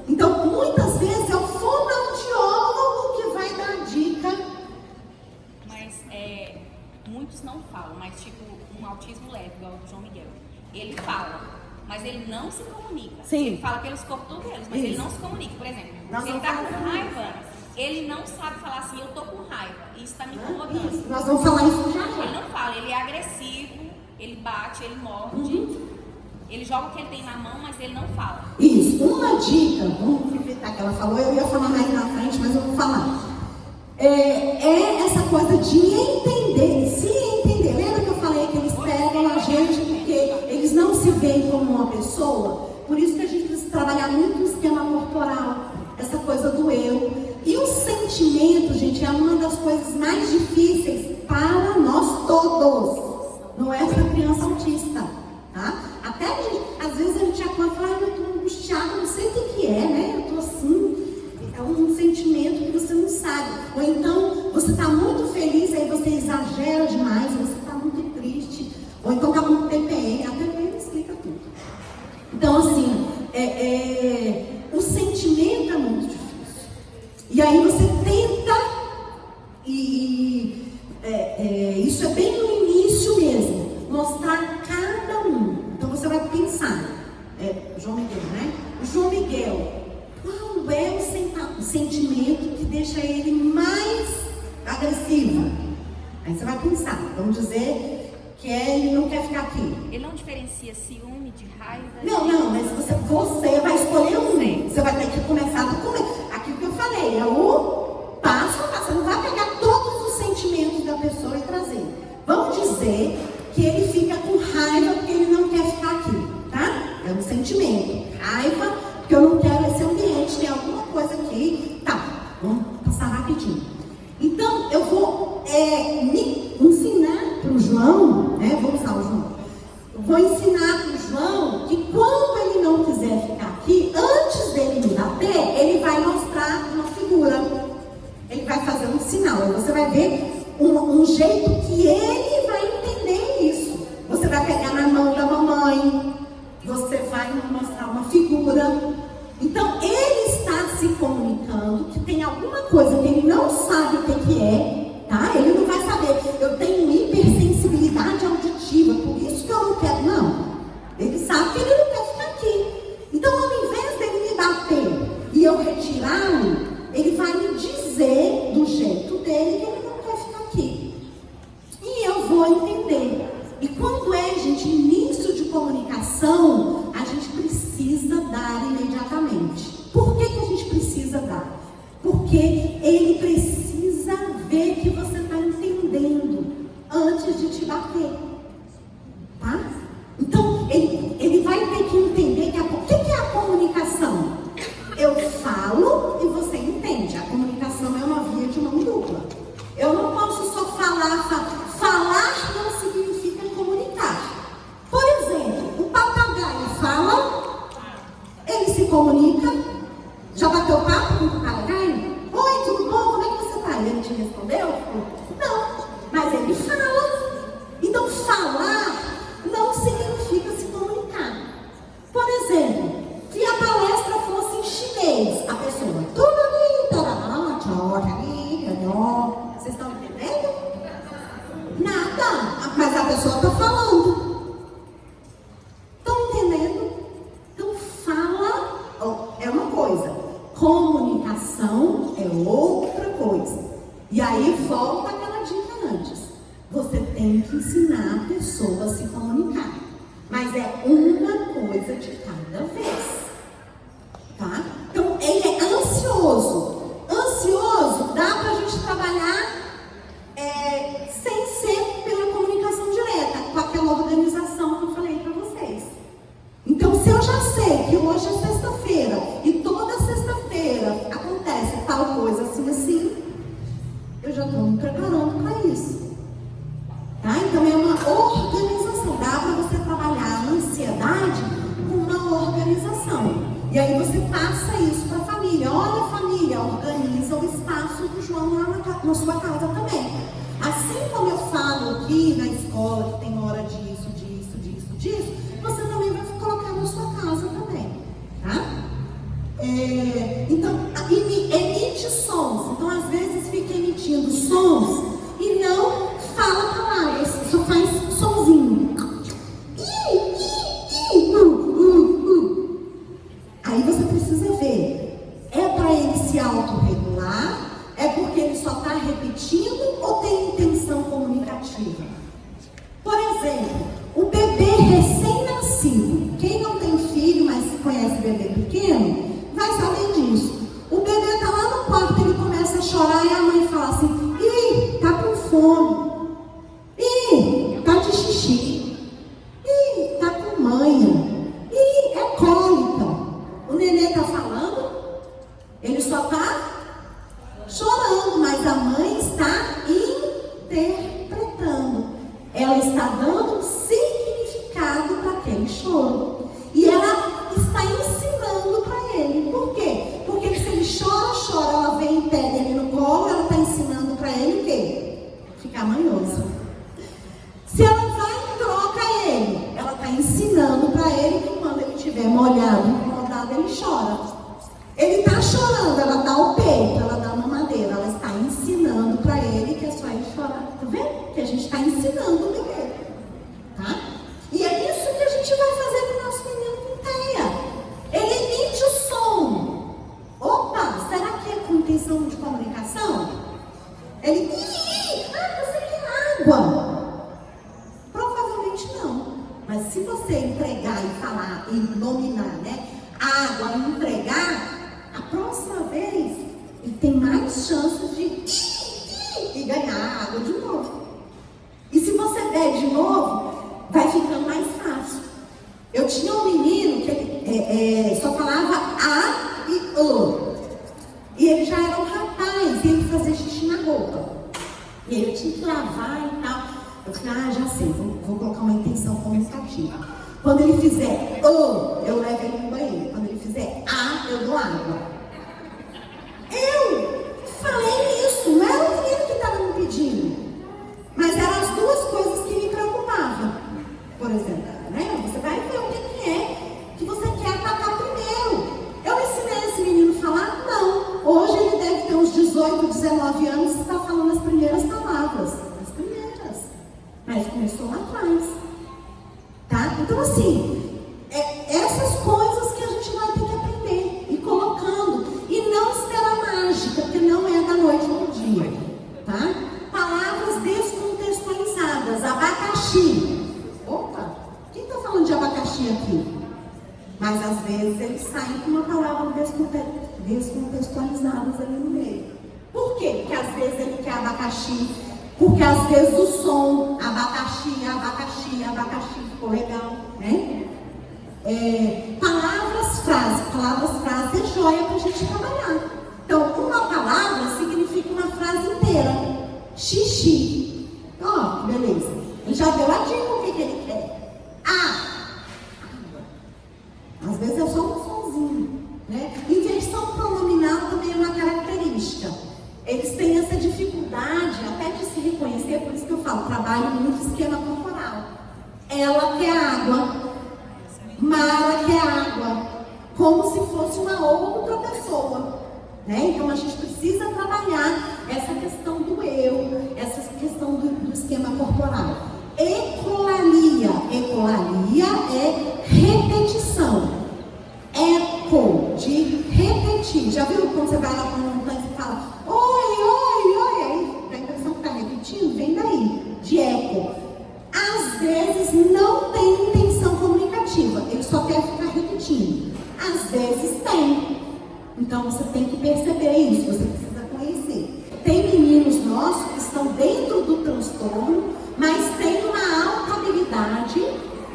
Então, muitas vezes é o fonoaudiólogo que vai dar dica. Mas muitos não falam, mas tipo um autismo leve, igual o João Miguel. Ele fala, mas ele não se comunica. Sim. Ele fala pelos cotovelos, mas ele não se comunica. Por exemplo, se ele tá com raiva, ele não sabe falar assim, eu tô com raiva, isso tá me incomodando. Isso. Nós vamos falar isso já. Ele não fala, ele é agressivo, ele bate, ele morde, ele joga o que ele tem na mão, mas ele não fala. Isso, uma dica, vamos aproveitar que ela falou, eu ia falar mais na frente, mas eu vou falar. Essa coisa de entender, se entender. Lembra que eu falei que eles pegam a gente porque eles não se veem como uma pessoa? Por isso que a gente precisa trabalhar muito o esquema corporal, essa coisa do eu. E o sentimento, gente, é uma das coisas mais difíceis para nós todos. Não é para criança autista, tá? Até às vezes a gente acorda e fala, eu estou angustiada, não sei o que é, né? Eu estou assim. É um sentimento que você não sabe. Ou então você está muito feliz, aí você exagera demais, você está muito triste. Ou então está com TPM, a TPM explica tudo. Então assim, o sentimento é muito difícil. E aí você tenta, isso é bem no início mesmo, mostrar cada um. Então você vai pensar, João Miguel, né? O João Miguel, qual é o sentimento que deixa ele mais agressivo? Aí você vai pensar, vamos dizer que ele não quer ficar aqui. Ele não diferencia ciúme de raiva? Não, mas você vai escolher um. Você vai ter que começar do começo. Aquilo que eu falei, é o passo a passo. Você não vai pegar todos os sentimentos da pessoa e trazer. Vamos dizer que ele fica com raiva porque ele não quer ficar aqui, tá? É um sentimento. Raiva porque eu não quero esse ambiente, tem alguma coisa aqui. Tá, vamos passar rapidinho. Então, eu vou me ensinar para o João João, né? Vou usar o João. Vou ensinar para o João que quando ele não quiser ficar aqui, antes dele me bater, ele vai mostrar uma figura. Ele vai fazer um sinal. Aí você vai ver um jeito que ele vai entender isso. Você vai pegar na mão da mamãe, você vai mostrar uma figura. Então, ele está se comunicando que tem alguma coisa que ele não sabe o que é, tá? Ele não vai saber. Eu tenho hipersensibilidade auditiva, por isso que eu não quero. Não. Ele sabe que ele não quer ficar aqui. Então, ao invés dele me bater e eu retirá-lo, ele vai me dizer do jeito dele que ele não quer ficar aqui. E eu vou entender. E quando é, gente, início de comunicação, a gente precisa dar imediatamente. Por que a gente precisa dar? Porque ele precisa ver que você está entendendo antes de te bater. Tá? Então, ele vai ter que entender que o que é a comunicação? Eu falo e você entende. A comunicação é uma via de mão dupla. Eu não posso só falar. Falar não significa comunicar. Por exemplo, o papagaio fala, ele se comunica. Já bateu papo com o papagaio? Oi, tudo bom? Como é que você está? Ele te respondeu? Não, mas ele fala. Então, falar não significa se comunicar. Por exemplo, se a palestra fosse em chinês, a pessoa, vocês estão entendendo? Nada, mas a pessoa está falando. Estão entendendo? Então, fala é uma coisa, comunicação é outra coisa. E aí volta aquela dica antes. Você tem que ensinar a pessoa a se comunicar. Mas é uma coisa de cada vez. Tá? Então, ele é ansioso. Ansioso, dá pra gente trabalhar sem ser pela comunicação direta, com aquela organização que eu falei pra vocês. Então, se eu já sei que hoje é sexta-feira e toda sexta-feira acontece tal coisa assim, eu já estou me preparando para isso. Tá? Então, é uma organização. Dá para você trabalhar a ansiedade com uma organização. E aí você passa isso para a família. Olha, família, organiza o espaço do João lá na sua casa também. Assim como eu falo aqui na escola que tem hora disso, você também vai colocar na sua casa também. Tá? Então, emite sons. Então, às vezes, fica emitindo sons e não fala palavras. Só faz sonzinho. Aí você precisa ver, é para ele se autorregular? É porque ele só está repetindo ou tem intenção comunicativa? Por exemplo, o bebê recém-nascido, quem não tem filho, mas conhece bebê pequeno, vai saber disso. O bebê está lá no quarto, ele começa a chorar e a mãe fala assim, ih, tá com fome, ih, tá de xixi, ih, tá com manha, ih, é cólica. O nenê está falando, ele só está chorando, mas a mãe está interpretando. Ela está dando significado para aquele choro. E ela está ensinando para ele. Por quê? Porque se ele chora, ela vem e pega ele no colo, ela está ensinando para ele o quê? Ficar manhoso. Se ela vai e troca ele, ela está ensinando para ele que quando ele estiver molhado, incomodado, ele chora. Ele está chorando, ela dá o peito, ela dá uma madeira, ela está ensinando para ele que é só ele chorar. Tá vendo? Que a gente está ensinando o bebê. Tá? E é isso que a gente vai fazer com o nosso menino com teia. Ele emite o som. Opa, será que é com intenção de comunicação? Ele você quer água? Provavelmente não. Mas se você entregar e falar e nominar, né? Água e entregar, a próxima vez ele tem mais chances de e ganhar água de novo. E se você der de novo, vai ficando mais fácil. Eu tinha um menino que ele só falava A e O. E ele já era um rapaz, e ele fazia xixi na roupa. E ele tinha que lavar e tal. Eu falei, já sei, vou colocar uma intenção comunicativa. Quando ele fizer eu levo ele no banheiro. Quando ele fizer eu dou água. Eu falei isso, não era o menino que estava me pedindo. Mas eram as duas coisas que me preocupavam. Por exemplo, né? Você vai ver o que é que você quer atacar primeiro. Eu ensinei esse menino a falar? Não. Hoje ele deve ter uns 18, 19 anos e está falando as primeiras palavras. As primeiras. Mas começou lá atrás. Tá? Então, assim, essas coisas que a gente vai ter que aprender. E colocando. E não esperar mágica, porque não é da noite ao dia. Tá? Palavras descontextualizadas. Abacaxi. Opa! Quem está falando de abacaxi aqui? Mas às vezes eles saem com uma palavra descontextualizadas ali no meio. Por quê? Porque às vezes ele quer abacaxi. Porque às vezes o som, abacaxi, abacaxi, abacaxi, ficou legal, né? Palavras, frases é joia para a gente trabalhar. Então, uma palavra significa uma frase inteira. Xixi. Ó, beleza. Ele já deu a dica o que ele quer. Às vezes é só um sonzinho, né? Inversão pronominal também é uma característica. Eles têm essa dificuldade até de se reconhecer, por isso que eu falo, trabalho muito esquema corporal. Ela quer água, Mara quer água, como se fosse uma outra pessoa, né? Então a gente precisa trabalhar essa questão do eu, essa questão do esquema corporal. Ecolalia é repetição. Eco, de repetir. Já viu quando você vai lá para uma montanha e fala oi, aí dá a impressão que está repetindo? Vem daí, de eco. Às vezes não tem intenção comunicativa, ele só quer ficar repetindo. Às vezes tem. Então você tem que perceber isso, você precisa conhecer. Tem meninos nossos que estão dentro do transtorno, mas tem uma alta habilidade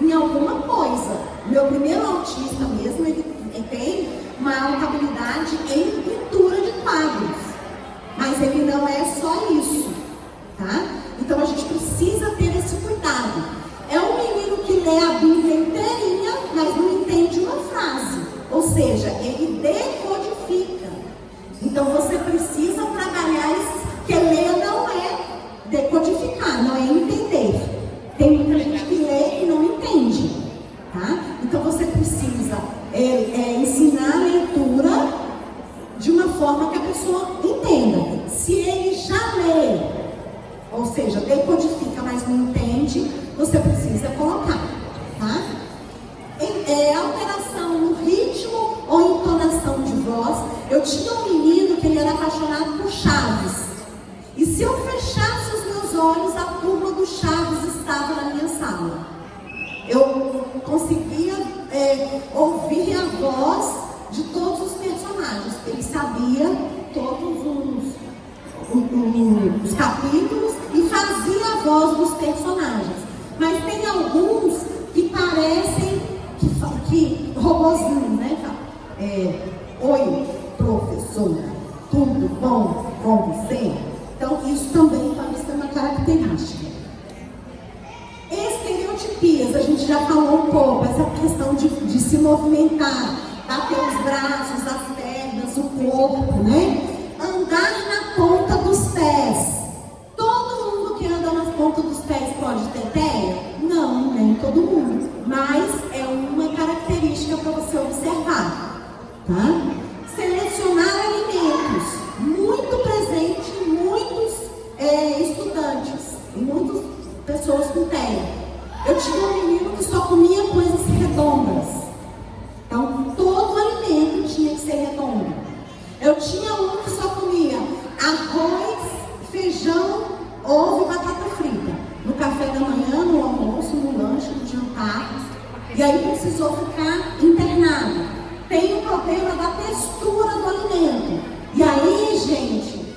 em alguma coisa. Meu primeiro autista mesmo, ele tem uma alta habilidade em pintura de quadros. Mas ele não é só isso, tá? Então a gente precisa ter esse cuidado. É um menino que lê a Bíblia inteirinha, mas não entende uma frase. Ou seja, ele decodifica. Então você precisa trabalhar isso, porque ler não é decodificar, não é entender. Tem muita gente que lê e não entende, tá? Então você precisa ensinar a leitura de uma forma que a pessoa entenda. Se ele já lê, ou seja, decodifica, mas não entende, você precisa colocar, tá? Alteração no ritmo ou entonação de voz. Eu tinha um menino que ele era apaixonado por Chaves. E se eu fechasse os meus olhos, a turma do Chaves estava na minha sala. Eu conseguia ouvir a voz de todos os personagens. Ele sabia todos os capítulos e fazia a voz dos personagens. Mas tem alguns que parecem que robozinho, né? Oi, professora, tudo bom com você? Então, isso também pode ser uma característica. Estereotipias, a gente já falou um pouco, essa questão de se movimentar, bater os braços, as pernas, o corpo, né? Andar na ponta dos pés. Todo mundo que anda na ponta dos pés pode ter TEA? Não, nem todo mundo. Mas é uma característica para você observar, tá? Selecionar alimentos, muito presente em muitos estudantes, em muitas pessoas com TEA. Eu tinha um menino que só comia coisas redondas. Então, todo alimento tinha que ser redondo. Eu tinha um que só comia arroz, feijão, ovo e batata frita. No café da manhã, no almoço, no lanche, no jantar. E aí precisou ficar internado. Tem o problema da textura do alimento. E aí, gente,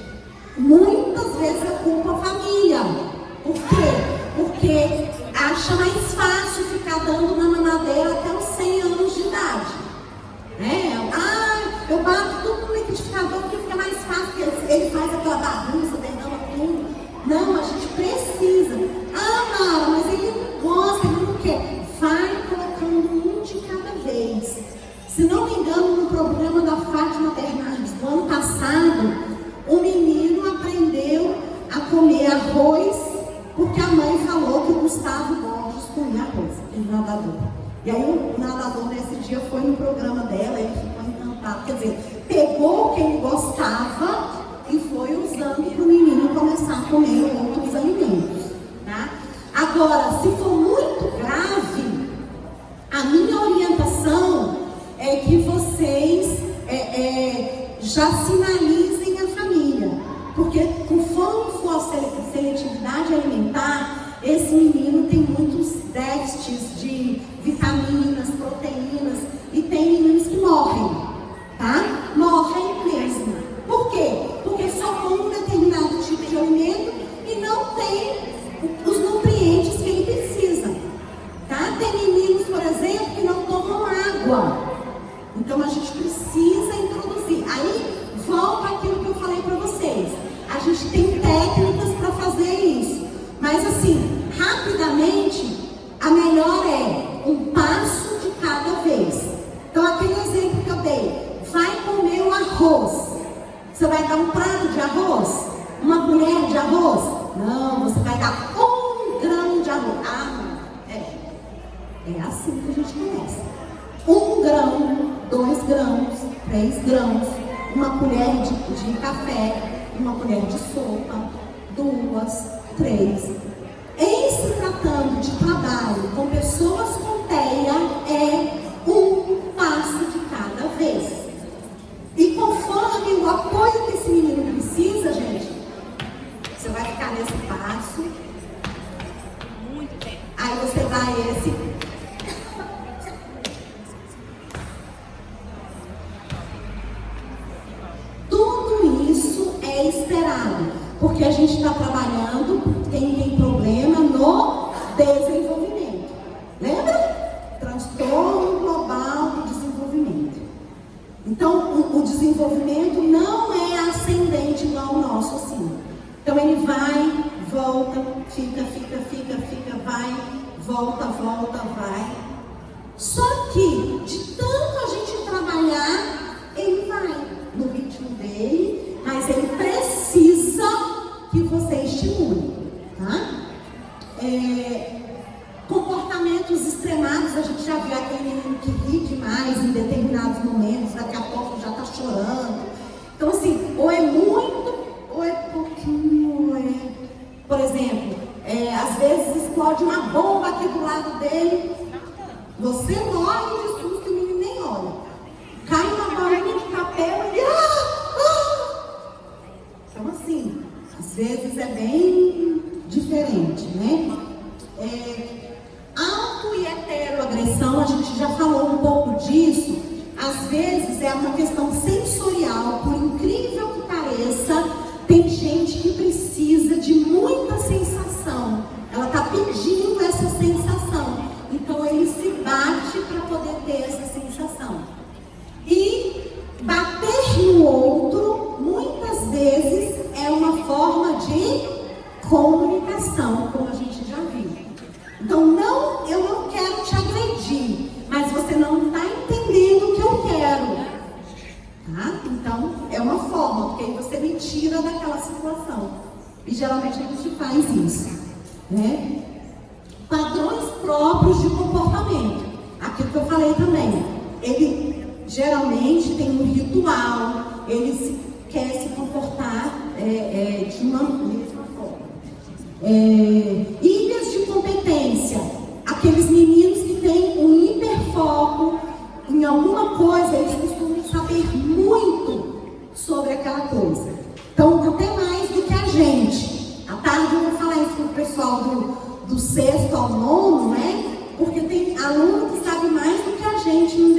muitas vezes é culpa a família. Por quê? Porque acha mais fácil ficar dando na mamadeira até os 100 anos de idade. Eu bato tudo no liquidificador porque fica mais fácil, porque ele faz aquela bagunça, derrama tudo. Não, a gente precisa. comer arroz, porque a mãe falou que o Gustavo Borges comia arroz, o nadador. E aí o nadador nesse dia foi no programa dela, ele ficou encantado, quer dizer, pegou o que ele gostava e foi usando para o menino começar a comer outros alimentos, tá? Agora, se for muito grave, a minha orientação é que vocês já sinalizem a família, porque conforme for a seletividade alimentar, esse menino tem muitos déficits de vitaminas, proteínas, e tem meninos que morrem, tá? Morrem mesmo. Por quê? Porque só come um determinado tipo de alimento e não tem os nutrientes que ele precisa, tá? Tem meninos, por exemplo, que não tomam água. Então a gente precisa introduzir. Aí volta aquilo que eu falei para vocês. A gente tem técnicas para fazer isso. Mas assim, rapidamente, a melhor é um passo de cada vez. Então aquele exemplo que eu dei, vai comer o arroz. Você vai dar um prato de arroz? Uma colher de arroz? Não, você vai dar 1 grão de arroz. É assim que a gente começa. 1 grão, 2 grãos, 3 grãos, uma colher de café, uma colher de sopa, 2, 3. Em se tratando de trabalho com pessoas com TEA, é um passo de cada vez. E conforme o apoio que esse menino precisa, gente, você vai ficar nesse passo. Muito tempo. Aí você dá esse. Tudo isso é esperado, porque a gente está trabalhando, tem problema no desenvolvimento. Lembra? Transtorno global do desenvolvimento. Então, o desenvolvimento não é ascendente igual o nosso, assim. Então, ele vai, volta, fica, vai, volta, vai. Só que, de tanto a gente trabalhar, ele vai no ritmo dele, mas ele precisa que você estimule, tá? Comportamentos extremados, a gente já viu aquele menino que ri demais em determinados momentos, daqui a pouco já tá chorando. Então assim, ou é muito, ou é pouquinho, por exemplo, às vezes explode uma bomba aqui do lado dele, você morre de susto e o menino nem olha. Cai uma bolinha de papel e Então assim, às vezes é bem diferente, né? Auto e heteroagressão, a gente já falou um pouco disso. Às vezes é uma questão sensorial, por incrível que pareça, tem gente que precisa de muita sensação. Ela está pedindo essa sensação. Então ele se bate para poder ter essa sensação. E bater no outro, muitas vezes, é uma forma de comunicação, como a gente já viu. Então, eu não quero te agredir, mas você não está entendendo o que eu quero. Tá? Então, é uma forma, porque aí você me tira daquela situação. E geralmente a gente faz isso, né? Padrões próprios de comportamento. Aquilo que eu falei também. Ele geralmente tem um ritual, ele quer se comportar de uma mesma forma. Ilhas de competência. Aqueles meninos que têm um hiperfoco em alguma coisa, eles costumam saber muito sobre aquela coisa. Então, até mais do que a gente. À tarde eu vou falar isso com o pessoal do 6º ao 9º, né? Porque tem aluno que sabe mais do que a gente em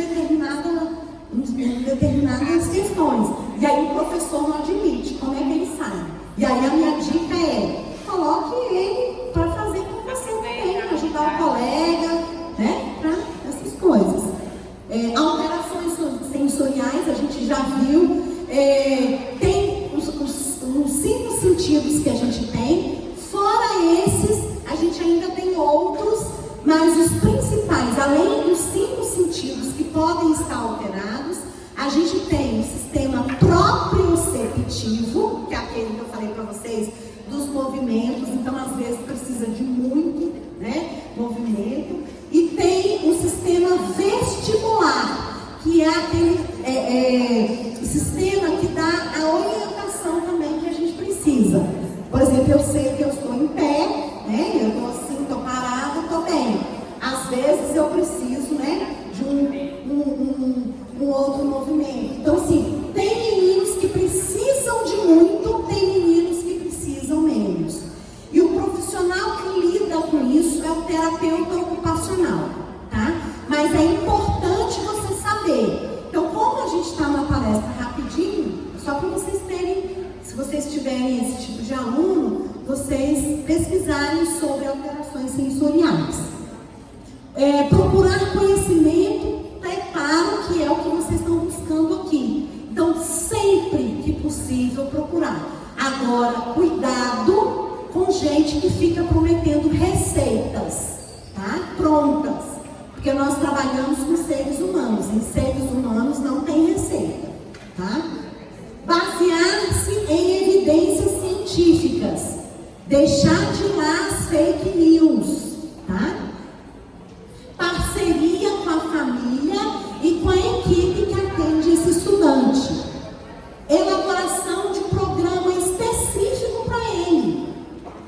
determinadas questões. E aí o professor não admite. Como é que ele sabe? E aí a minha dica é: coloque ele para fazer com você também, ajudar o colega, né? Para essas coisas. Alterações sensoriais, a gente já viu. Tem os 5 sentidos que a gente tem. Fora esses, a gente ainda tem outros, mas os principais, além dos 5 sentidos que podem estar alterados, a gente tem o sistema proprioceptivo, que é aquele que eu falei para vocês, dos movimentos, então às vezes precisa de muito, né, movimento. E tem o sistema vestibular, que é aquele sistema que dá a orientação também que a gente precisa. Por exemplo, eu sei que eu estou em pé, né, eu estou assim, estou parada, estou bem. Às vezes eu preciso, né, de um outro movimento. Então, assim, tem meninos que precisam de muito, tem meninos que precisam menos. E o profissional que lida com isso é o terapeuta ocupacional, tá? Mas é importante você saber. Então, como a gente está na palestra rapidinho, só para vocês terem, se vocês tiverem esse tipo de aluno, vocês pesquisarem sobre alterações sensoriais. Procurar conhecimento, preparo, que é o que vocês estão buscando aqui. Então, sempre que possível, procurar. Agora, cuidado com gente que fica prometendo receitas, tá? Prontas. Porque nós trabalhamos com seres humanos. Em seres humanos não tem receita, tá? Basear-se em evidências científicas. Deixar de lado as fake news, tá? Parceria com a família e com a equipe que atende esse estudante. Elaboração de programa específico para ele.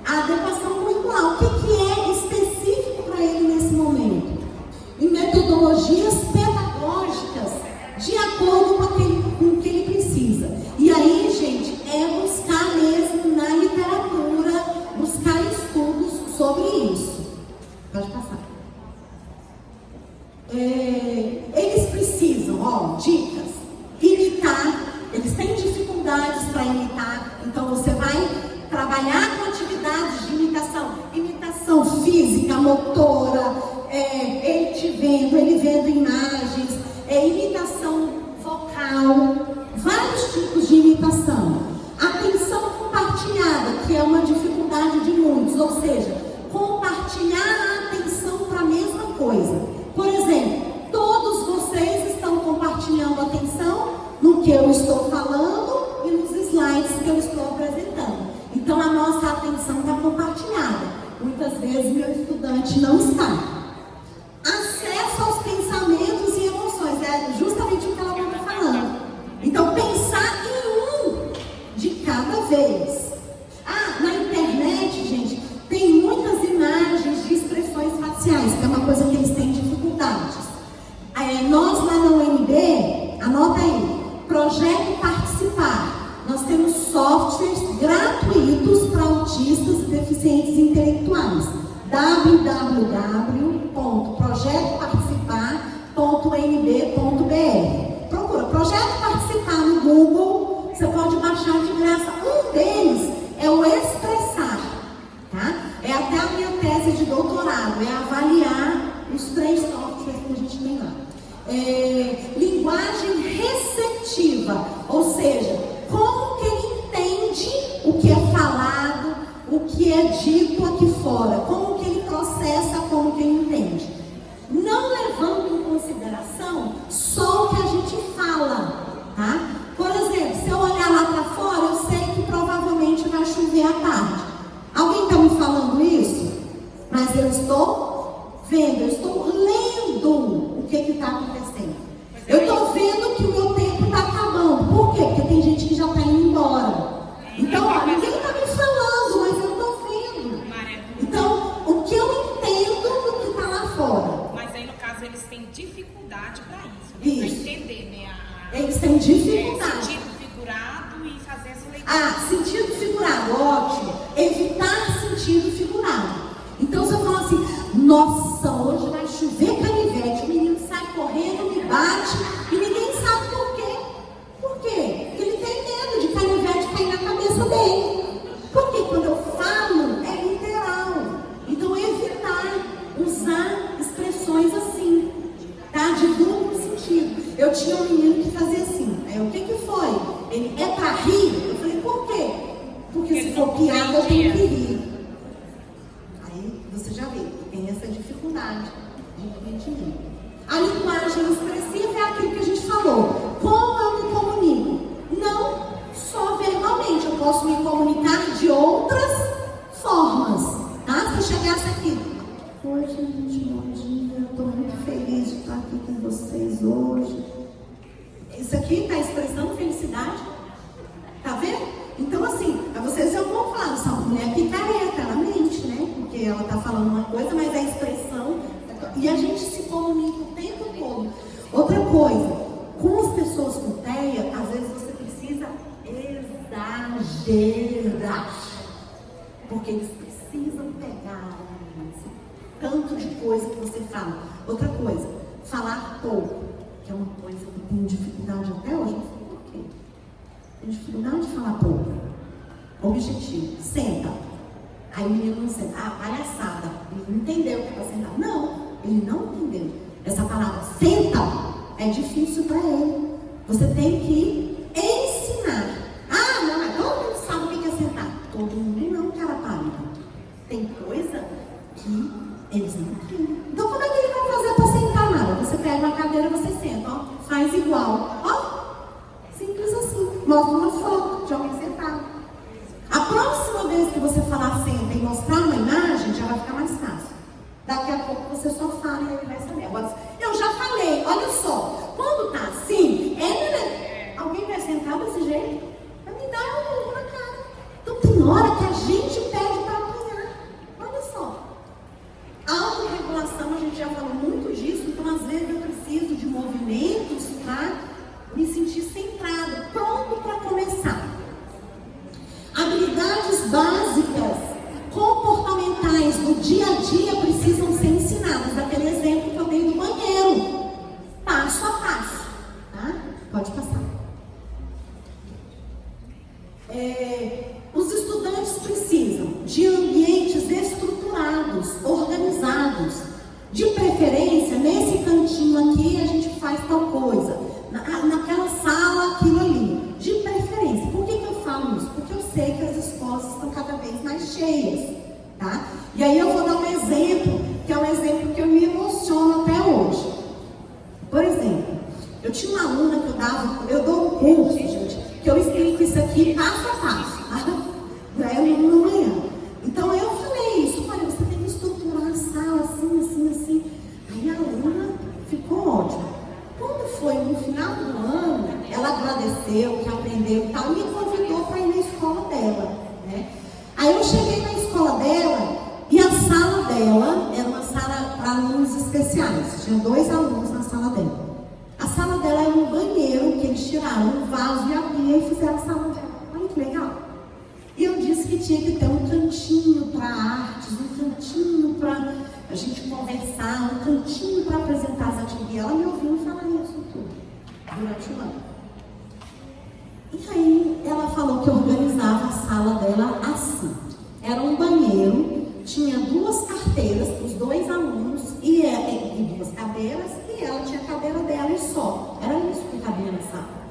A adequação curricular. O que é específico para ele nesse momento? E metodologias pedagógicas de acordo com o que ele precisa. E aí, gente, é buscar mesmo na literatura, buscar estudos sobre isso. Pode passar. Eles precisam, dicas, imitar. Eles têm dificuldades para imitar, então você vai trabalhar com atividades de imitação física, motora, ele te vendo, ele vendo imagens, imitação vocal, vários tipos de imitação. Atenção compartilhada, que é uma dificuldade de muitos, ou seja, compartilhar a atenção para a mesma coisa. Por exemplo, todos vocês estão compartilhando atenção no que eu estou falando e nos slides que eu estou apresentando. Então, a nossa atenção está compartilhada. Muitas vezes, meu estudante não está. Acesso aos pensamentos e emoções. É justamente o que ela está falando. Então, pensar em um de cada vez. Na internet, gente, tem muitas imagens de expressões faciais, que é uma coisa que eles têm dificuldades. Nós lá na UNB, anota aí, Projeto Participar. Nós temos softwares gratuitos para autistas e deficientes intelectuais. www.projetoparticipar.nb.br. Procura Projeto Participar no Google, você pode baixar de graça. Um deles é o Expressar, tá? É até a minha tese de doutorado, é avaliar os 3 softwares que a gente tem lá. Linguagem receptiva, ou seja, como que ele entende o que é falado, o que é dito aqui fora, como que ele processa, como que ele entende. Não levando em consideração só o que a gente fala, tá? Por exemplo, se eu olhar lá para fora, eu sei que provavelmente vai chover à tarde. Alguém está me falando isso? Mas eu estou vendo, eu estou lendo o que está acontecendo. Eu estou vendo que o meu tempo está acabando. Por quê? Porque tem gente que já está indo embora. Então, ninguém está me falando, mas eu estou vendo. Então, o que eu entendo do que está lá fora. Mas aí, no caso, eles têm dificuldade para isso. Isso. Para entender, né? Eles têm dificuldade. Sentido figurado e fazer essa leitura. Sentido figurado, ótimo. Evitar sentido figurado. Então, se eu falar assim, nossa, hoje vai chover canivete, o menino sai correndo, me bate, e ninguém sabe por quê. Por quê? Porque ele tem medo de canivete cair na cabeça dele. Porque quando eu falo, é literal. Então, evitar usar expressões assim, tá? De duplo sentido. Eu tinha um menino que fazia assim. Aí, o que foi? Ele é pra rir? Eu falei, por quê? Porque se for piada, eu tenho que rir. Aí, você já vê, tem essa dificuldade de entendimento. A linguagem expressiva é aquilo que a gente falou. Como eu me comunico? Não só verbalmente, eu posso me comunicar de outras gente, bom dia. Eu estou muito feliz de estar aqui com vocês hoje. Isso aqui está expressando felicidade? Tá vendo? Então, assim, vocês já vão falar, essa mulher picareta, ela mente, né? Porque ela está falando uma coisa, mas a expressão. E a gente se comunica o tempo todo. Outra coisa, com as pessoas com TEA, às vezes você precisa exagerar. Porque eles precisam pegar tanto de coisa que você fala. Outra coisa, falar pouco, que é uma coisa que eu tenho dificuldade até hoje. Eu falo, por quê? Tenho dificuldade de falar pouco. Objetivo, senta. Aí o menino não senta. Ah, palhaçada. Ele não entendeu o que é para sentar. Não, ele não entendeu. Essa palavra senta é difícil para ele. Você tem que ensinar. Ah, não, mas todo mundo sabe o que é sentar. Todo mundo não, cara pálida. Tem coisa que eles não entendem. Então como é que ele vai fazer para sentar nada? Você pega uma cadeira, você senta, ó, faz igual. Ó, simples assim. Mostra uma foto de alguém sentado. A próxima vez que você falar senta e mostrar uma imagem, já vai ficar mais fácil. Daqui a pouco você só fala e ele vai saber. Agora, eu já falei, olha só, quando tá assim, alguém vai sentar desse jeito? Vai me dar um murro na cara. Então tem hora que a gente pede para apanhar. Olha só. Autorregulação, a gente já falou muito disso, então às vezes eu preciso de movimentos para me sentir centrado, pronto para começar. Habilidades básicas, comportamentais do dia a dia precisam ser ensinadas. Daquele exemplo que eu dei do banheiro, passo a passo, tá? Pode passar. Os estudantes precisam de ambientes estruturados, organizados. De preferência, nesse cantinho aqui a gente faz tal coisa, naquela sala, aquilo ali. De preferência. Por que eu falo isso? Porque eu sei que as escolas estão cada vez mais cheias, tá? E aí eu vou dar um exemplo, que é um exemplo que eu me emociono até hoje. Por exemplo, eu tinha uma aluna que eu dou um curso, gente, que eu explico isso aqui passo a passo, tá? Não é no manhã. Então eu falei isso, olha, você tem que estruturar a sala assim, assim, assim. Aí a aluna ficou ótima. Quando foi no final do ano, ela agradeceu, que aprendeu e tal, e me convidou para ir na escola dela, né? Aí eu cheguei na escola dela e a sala dela era uma sala para alunos especiais. Tinha 2 alunos na sala dela. A sala dela era um banheiro que eles tiraram um vaso e abriam e fizeram a sala dela. Olha que legal. E eu disse que tinha que ter um cantinho para artes, um cantinho para a gente conversar, um cantinho para apresentar as atividades. E ela me ouviu falar isso tudo durante o ano. E aí ela falou que organizava a sala dela assim. Era um banheiro, tinha 2 carteiras para os 2 alunos e 2 cadeiras, e ela tinha a cadeira dela e só. Era isso que cabia na sala.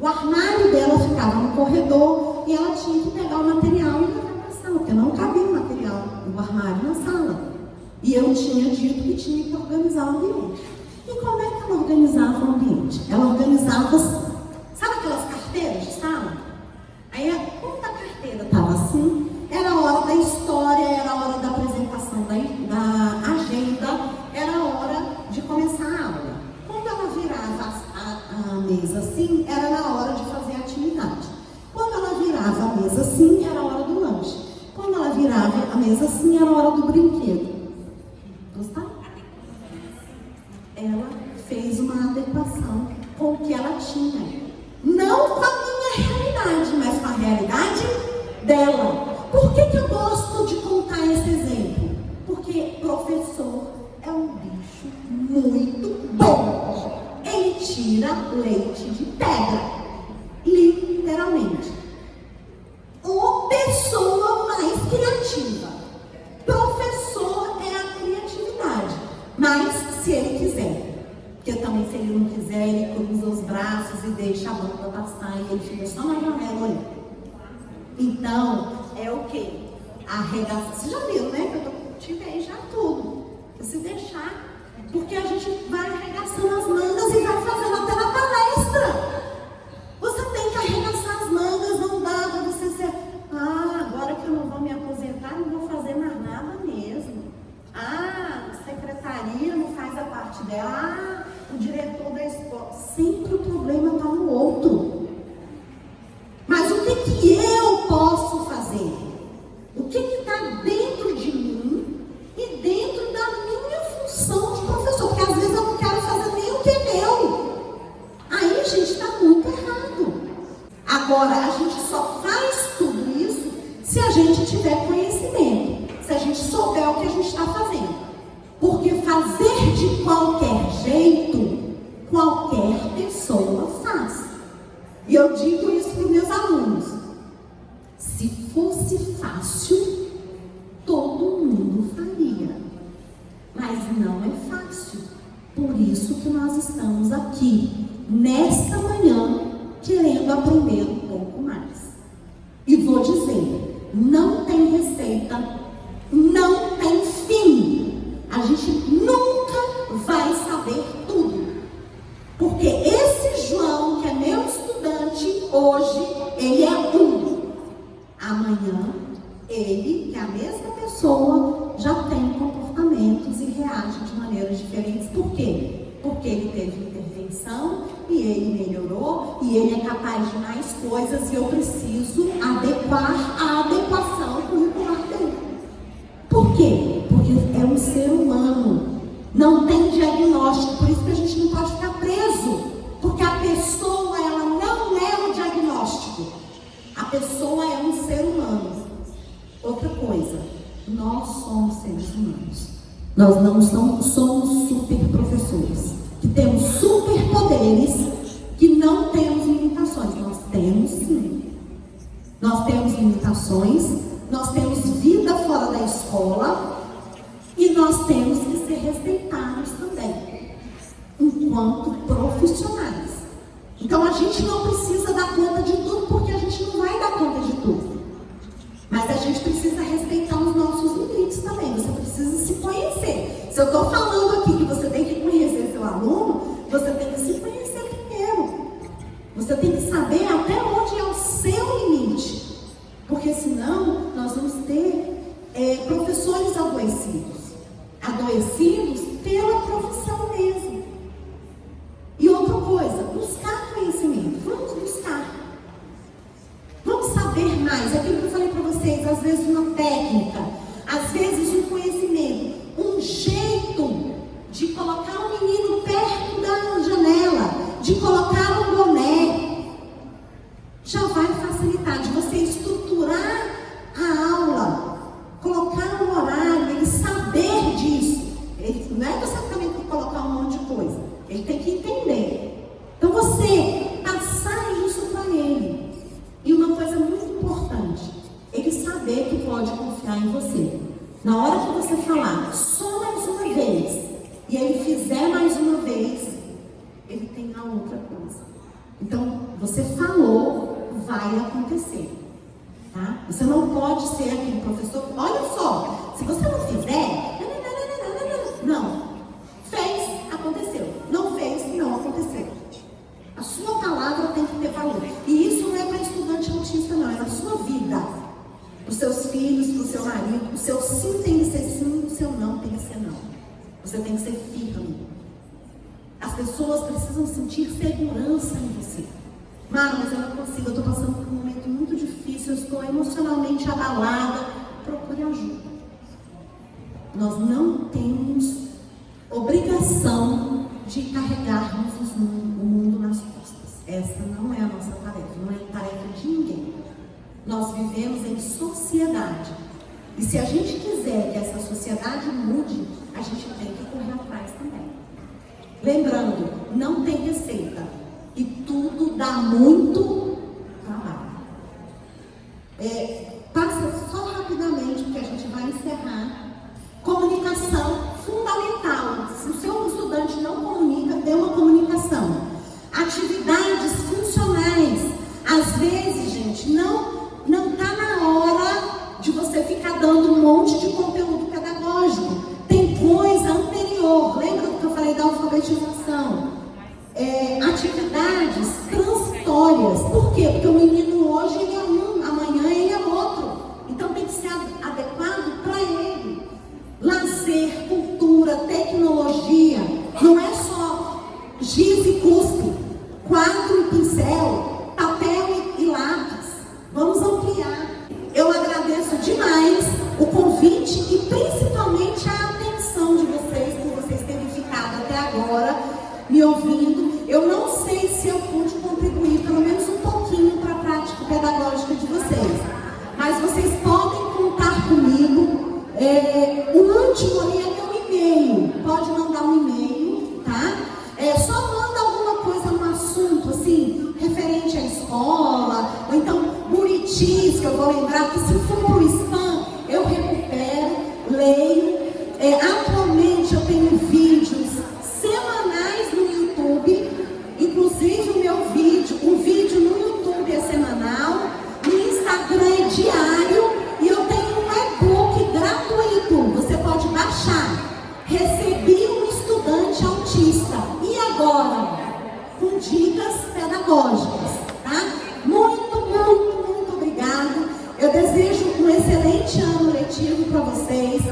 O armário dela ficava no corredor e ela tinha que pegar o material e levar para a sala, porque não cabia o material no armário na sala. E eu tinha dito que tinha que organizar o ambiente. E como é que ela organizava o ambiente? Ela organizava, sabe aquelas carteiras de sala? Aí, quando a carteira estava assim, era a hora da história, era a hora da apresentação da agenda, era a hora de começar a aula. Quando ela virava a mesa assim, era na hora de fazer a atividade. Quando ela virava a mesa assim, era a hora do lanche. Quando ela virava a mesa assim, era a hora do brinquedo. Gostaram? Ela fez uma adequação com o que ela tinha. Não com a minha realidade, mas com a realidade dela. Por que eu gosto de contar esse exemplo? Porque professor é um bicho muito bom. Ele tira leite de pedra. Literalmente. Uma pessoa mais criativa. Professor é a criatividade. Mas se ele quiser. Porque também se ele não quiser, ele cruza os braços e deixa a banda passar e ele fica só na janela olhando. Então, é o quê? Arregaçar. Vocês já viram, né? Que eu tirei já tudo. Se deixar, porque a gente vai arregaçando as mangas e vai fazendo até na palestra. Você tem que arregaçar as mangas, não dá pra você ser. Agora que eu não vou me aposentar, não vou fazer mais nada mesmo. Secretária tiver, o diretor da escola, sempre o problema está no outro. Mas o que eu posso fazer? O que está dentro de mim e dentro da minha função de professor? Porque às vezes eu não quero fazer nem o que é meu. Aí, gente, está muito errado. Agora, a gente só faz tudo isso se a gente tiver conhecimento, se a gente souber o que a gente está fazendo. Porque fazer de qualquer jeito, qualquer pessoa faz. E eu digo isso para os meus alunos. Se fosse fácil, todo mundo faria. Mas não é fácil. Por isso que nós estamos aqui, nesta manhã, querendo aprender um pouco mais. E vou dizer, não tem receita, não tem fim. A gente nunca vai saber tudo. Porque esse João, que é meu estudante hoje, ele é um. Amanhã, ele, que é a mesma pessoa, já tem comportamentos e reage de maneiras diferentes. Por quê? Porque ele teve intervenção e ele melhorou e ele é capaz de mais coisas e eu preciso adequar a adequação curricular dele. Por quê? Porque é um ser humano, não tem diagnóstico, por isso que a gente não pode ficar preso, porque a pessoa, ela não é o diagnóstico, a pessoa é um ser humano. Outra coisa, nós somos seres humanos, nós não somos super professores, que temos superpoderes, que não temos limitações. Nós temos sim, nós temos limitações, nós temos vida fora da escola e nós temos que ser respeitados também, enquanto profissionais. Então a gente não precisa dar conta de tudo, porque a gente não vai dar conta de tudo. Mas a gente precisa respeitar os nossos limites também. Você precisa se conhecer. Se eu estou falando aqui que você tem que conhecer seu aluno, você tem que se conhecer primeiro. Você tem que saber até onde é o seu limite. Porque senão nós vamos ter professores adoecidos. Adoecidos pela profissão mesmo. E outra coisa, buscar conhecimento. Vamos buscar. Vamos saber mais. Aquilo que eu falei para vocês, às vezes uma técnica, às vezes um conhecimento, um jeito de colocar um menino perto da janela, de colocar um boné, já vai facilitar, de você estruturar a aula, colocar um horário, ele saber disso. Ele, não é você também tem que colocar um monte de coisa, ele tem que entender. Então você passar isso para ele. E uma coisa muito importante, ele saber que pode confiar em você. Na hora que você falar só mais uma vez, e ele fizer mais uma vez, ele tem a outra coisa. Então, você falou, vai acontecer. Tá? Você não pode ser aquele professor, olha só, se você não fizer, não. Fez, aconteceu. Não fez, não aconteceu. A sua palavra tem que ter valor. E isso não é para estudante autista, não. É na sua vida. Para os seus filhos, para o seu marido. O seu sim tem que ser sim, o seu não tem que ser não. Você tem que ser firme. As pessoas precisam sentir segurança em você. Mara, mas eu não consigo. Eu estou passando por um momento muito difícil. Eu estou emocionalmente abalada. Procure ajuda. Nós não temos obrigação de carregarmos o mundo nas costas. Essa não é a nossa tarefa, não é a tarefa de ninguém. Nós vivemos em sociedade. E se a gente quiser que essa sociedade mude, a gente tem que correr atrás também. Lembrando, não tem receita. E tudo dá muito trabalho. Passa só rapidamente, porque a gente vai encerrar. Comunicação fundamental. Se o seu estudante não comunica, dê uma comunicação. Atividades funcionais. Às vezes, gente, não está na hora de você ficar dando um monte de conteúdo pedagógico. Tem coisa anterior. Lembra do que eu falei da alfabetização? Atividades transitórias. Por quê? Porque o menino hoje ele é um, amanhã ele é outro. Então tem que ser adequado para ele. Lazer, cultura, tecnologia, não é O último ali é meu e-mail. Pode mandar um e-mail, tá? Só manda alguma coisa, um assunto assim, referente à escola, ou então buritis, que eu vou lembrar que se for pro spam, eu recupero, leio. Atualmente eu tenho vídeos semanais no YouTube, inclusive um vídeo no YouTube é semanal, no Instagram é diário, e eu tenho um e-book gratuito, você pode baixar. Recebi um estudante autista, e agora? Com dicas pedagógicas, tá? Muito, muito, muito obrigado. Eu desejo um excelente ano letivo para vocês.